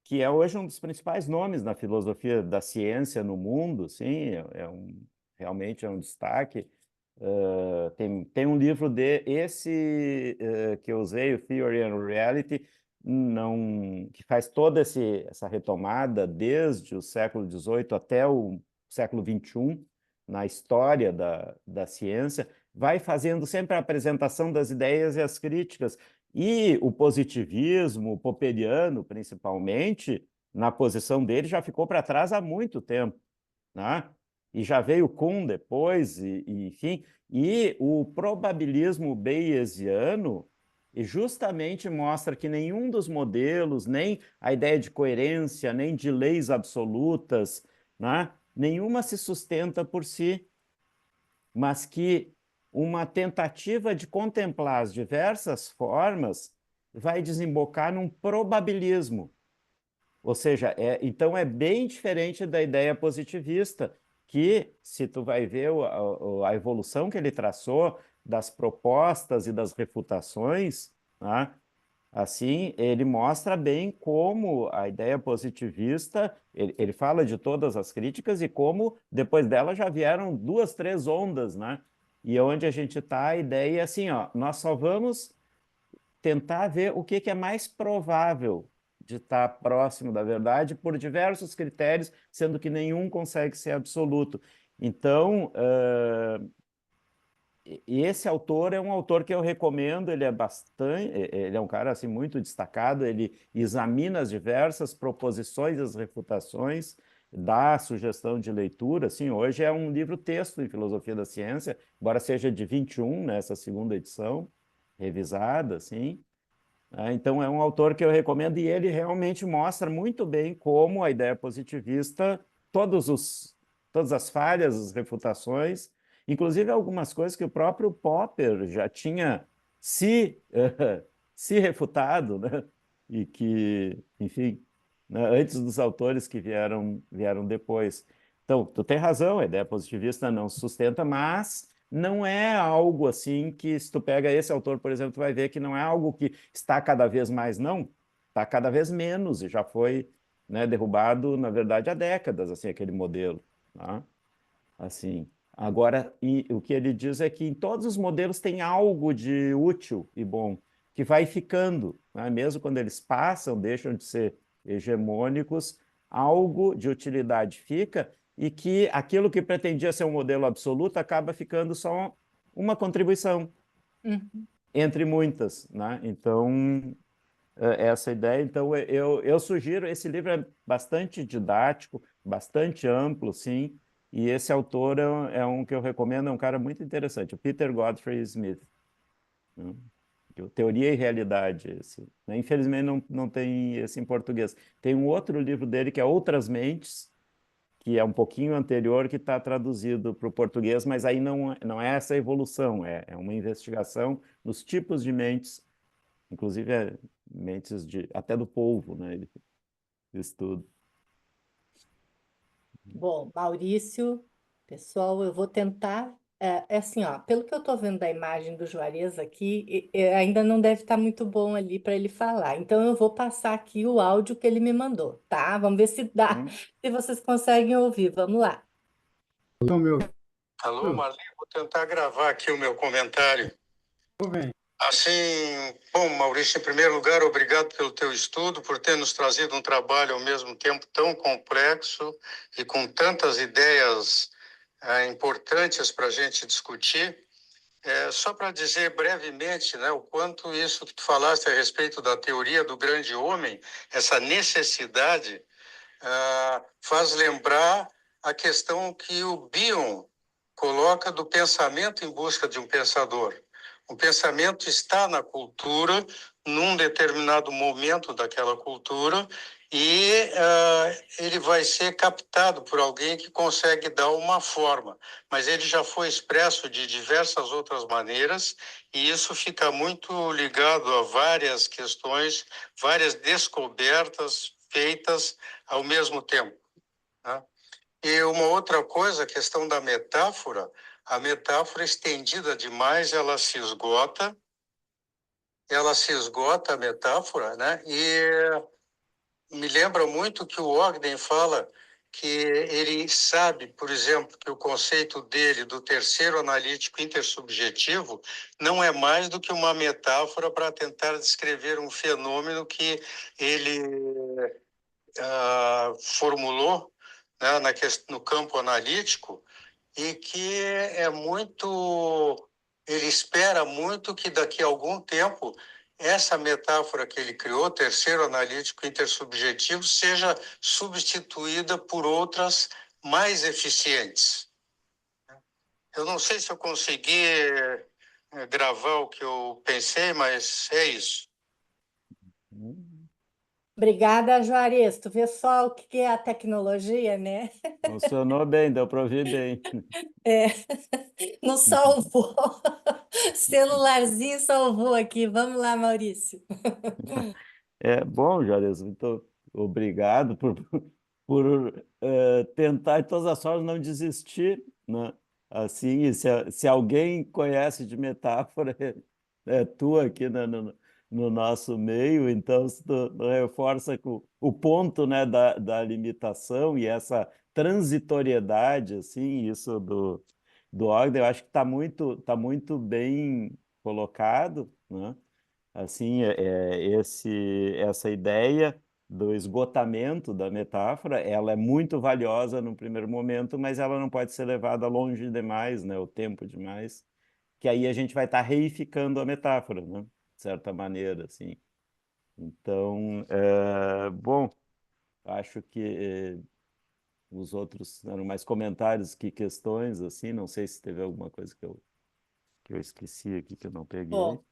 que é hoje um dos principais nomes na filosofia da ciência no mundo, sim, realmente é um destaque. Tem um livro que eu usei, o Theory and Reality, que faz toda essa retomada desde o século XVIII até o século XXI, na história da ciência, vai fazendo sempre a apresentação das ideias e as críticas. E o positivismo, o popperiano, principalmente, na posição dele, já ficou para trás há muito tempo, né? E já veio Kuhn depois, enfim, e o probabilismo bayesiano justamente mostra que nenhum dos modelos, nem a ideia de coerência, nem de leis absolutas, né? Nenhuma se sustenta por si, mas que uma tentativa de contemplar as diversas formas vai desembocar num probabilismo. Ou seja, então é bem diferente da ideia positivista, que, se tu vai ver a evolução que ele traçou das propostas e das refutações, né? Assim, ele mostra bem como a ideia positivista, ele fala de todas as críticas e como depois dela já vieram 2, 3 ondas, né? E onde a gente está, a ideia é assim, ó, nós só vamos tentar ver o que é mais provável de estar próximo da verdade por diversos critérios, sendo que nenhum consegue ser absoluto. Então, esse autor é um autor que eu recomendo, ele é bastante, ele é um cara assim muito destacado, ele examina as diversas proposições e as refutações, dá sugestão de leitura, assim, hoje é um livro-texto em filosofia da ciência, embora seja de 21, nessa segunda edição, revisada, assim, então é um autor que eu recomendo e ele realmente mostra muito bem como a ideia positivista, todas as falhas, as refutações, inclusive algumas coisas que o próprio Popper já tinha se refutado, né? E que, enfim, né, antes dos autores que vieram depois. Então, tu tem razão, a ideia positivista não se sustenta, mas não é algo assim que, se tu pega esse autor, por exemplo, tu vai ver que não é algo que está cada vez mais, não, está cada vez menos, e já foi, né, derrubado, na verdade, há décadas, assim, aquele modelo, tá? Assim, agora, e o que ele diz é que em todos os modelos tem algo de útil e bom, que vai ficando, né? Mesmo quando eles passam, deixam de ser hegemônicos, algo de utilidade fica, e que aquilo que pretendia ser um modelo absoluto acaba ficando só uma contribuição, entre muitas, né? Então, essa ideia. Então, eu sugiro, esse livro é bastante didático, bastante amplo, sim, e esse autor é um que eu recomendo, é um cara muito interessante, o Peter Godfrey Smith, né? Teoria e Realidade, esse, né? Infelizmente não tem esse em português. Tem um outro livro dele que é Outras Mentes, que é um pouquinho anterior, que está traduzido para o português, mas aí não é essa evolução, é uma investigação nos tipos de mentes, inclusive mentes até do polvo, né? Ele estuda. Bom, Maurício, pessoal, eu vou tentar. É assim, ó, pelo que eu estou vendo da imagem do Juarez aqui, ainda não deve estar muito bom ali para ele falar. Então, eu vou passar aqui o áudio que ele me mandou, tá? Vamos ver se dá, se vocês conseguem ouvir. Vamos lá. Alô, Marli, vou tentar gravar aqui o meu comentário. Assim, bom, Maurício, em primeiro lugar, obrigado pelo teu estudo, por ter nos trazido um trabalho ao mesmo tempo tão complexo e com tantas ideias importantes para a gente discutir. Só para dizer brevemente, né, o quanto isso que tu falaste a respeito da teoria do grande homem, essa necessidade, faz lembrar a questão que o Bion coloca do pensamento em busca de um pensador. O pensamento está na cultura, num determinado momento daquela cultura, e ele vai ser captado por alguém que consegue dar uma forma. Mas ele já foi expresso de diversas outras maneiras, e isso fica muito ligado a várias questões, várias descobertas feitas ao mesmo tempo, né? E uma outra coisa, a questão da metáfora, a metáfora estendida demais, ela se esgota a metáfora, né? E me lembra muito que o Ogden fala que ele sabe, por exemplo, que o conceito dele do terceiro analítico intersubjetivo não é mais do que uma metáfora para tentar descrever um fenômeno que ele formulou, né, no campo analítico, e que ele espera muito que daqui a algum tempo essa metáfora que ele criou, terceiro analítico intersubjetivo, seja substituída por outras mais eficientes. Eu não sei se eu consegui gravar o que eu pensei, mas é isso. Obrigada, Juarez. Tu vê só o que é a tecnologia, né? Funcionou bem, deu para ouvir bem. Não salvou. Celularzinho salvou aqui. Vamos lá, Maurício. Bom, Juarez, muito obrigado por tentar de todas as formas não desistir, né? Assim, se alguém conhece de metáfora, é tu aqui no nosso meio, então se tu reforça o ponto, né, da limitação e essa transitoriedade, assim, isso do Ogden, eu acho que tá muito bem colocado, né? Assim, essa ideia do esgotamento da metáfora, ela é muito valiosa no primeiro momento, mas ela não pode ser levada longe demais, né, o tempo demais, que aí a gente vai estar reificando a metáfora, né, de certa maneira, assim. Então, bom, acho que os outros eram mais comentários que questões, assim, não sei se teve alguma coisa que eu esqueci aqui, que eu não peguei. Bom,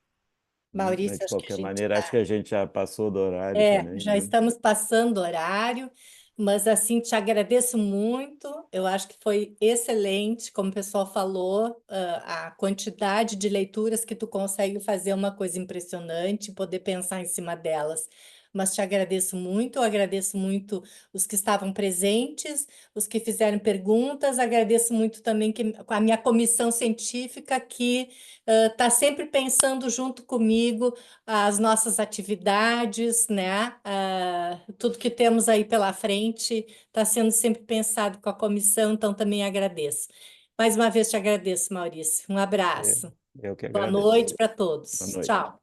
Maurício, De acho que a qualquer gente maneira, acho que a gente já passou do horário também, já né? estamos passando o horário, mas assim, te agradeço muito. Eu acho que foi excelente, como o pessoal falou, a quantidade de leituras que tu consegue fazer é uma coisa impressionante, poder pensar em cima delas. Mas te agradeço muito, eu agradeço muito os que estavam presentes, os que fizeram perguntas, agradeço muito também a minha comissão científica que está sempre pensando junto comigo as nossas atividades, né? Tudo que temos aí pela frente está sendo sempre pensado com a comissão, então também agradeço. Mais uma vez te agradeço, Maurício. Um abraço. Eu que Boa agradeço. noite para Boa todos. noite. Tchau.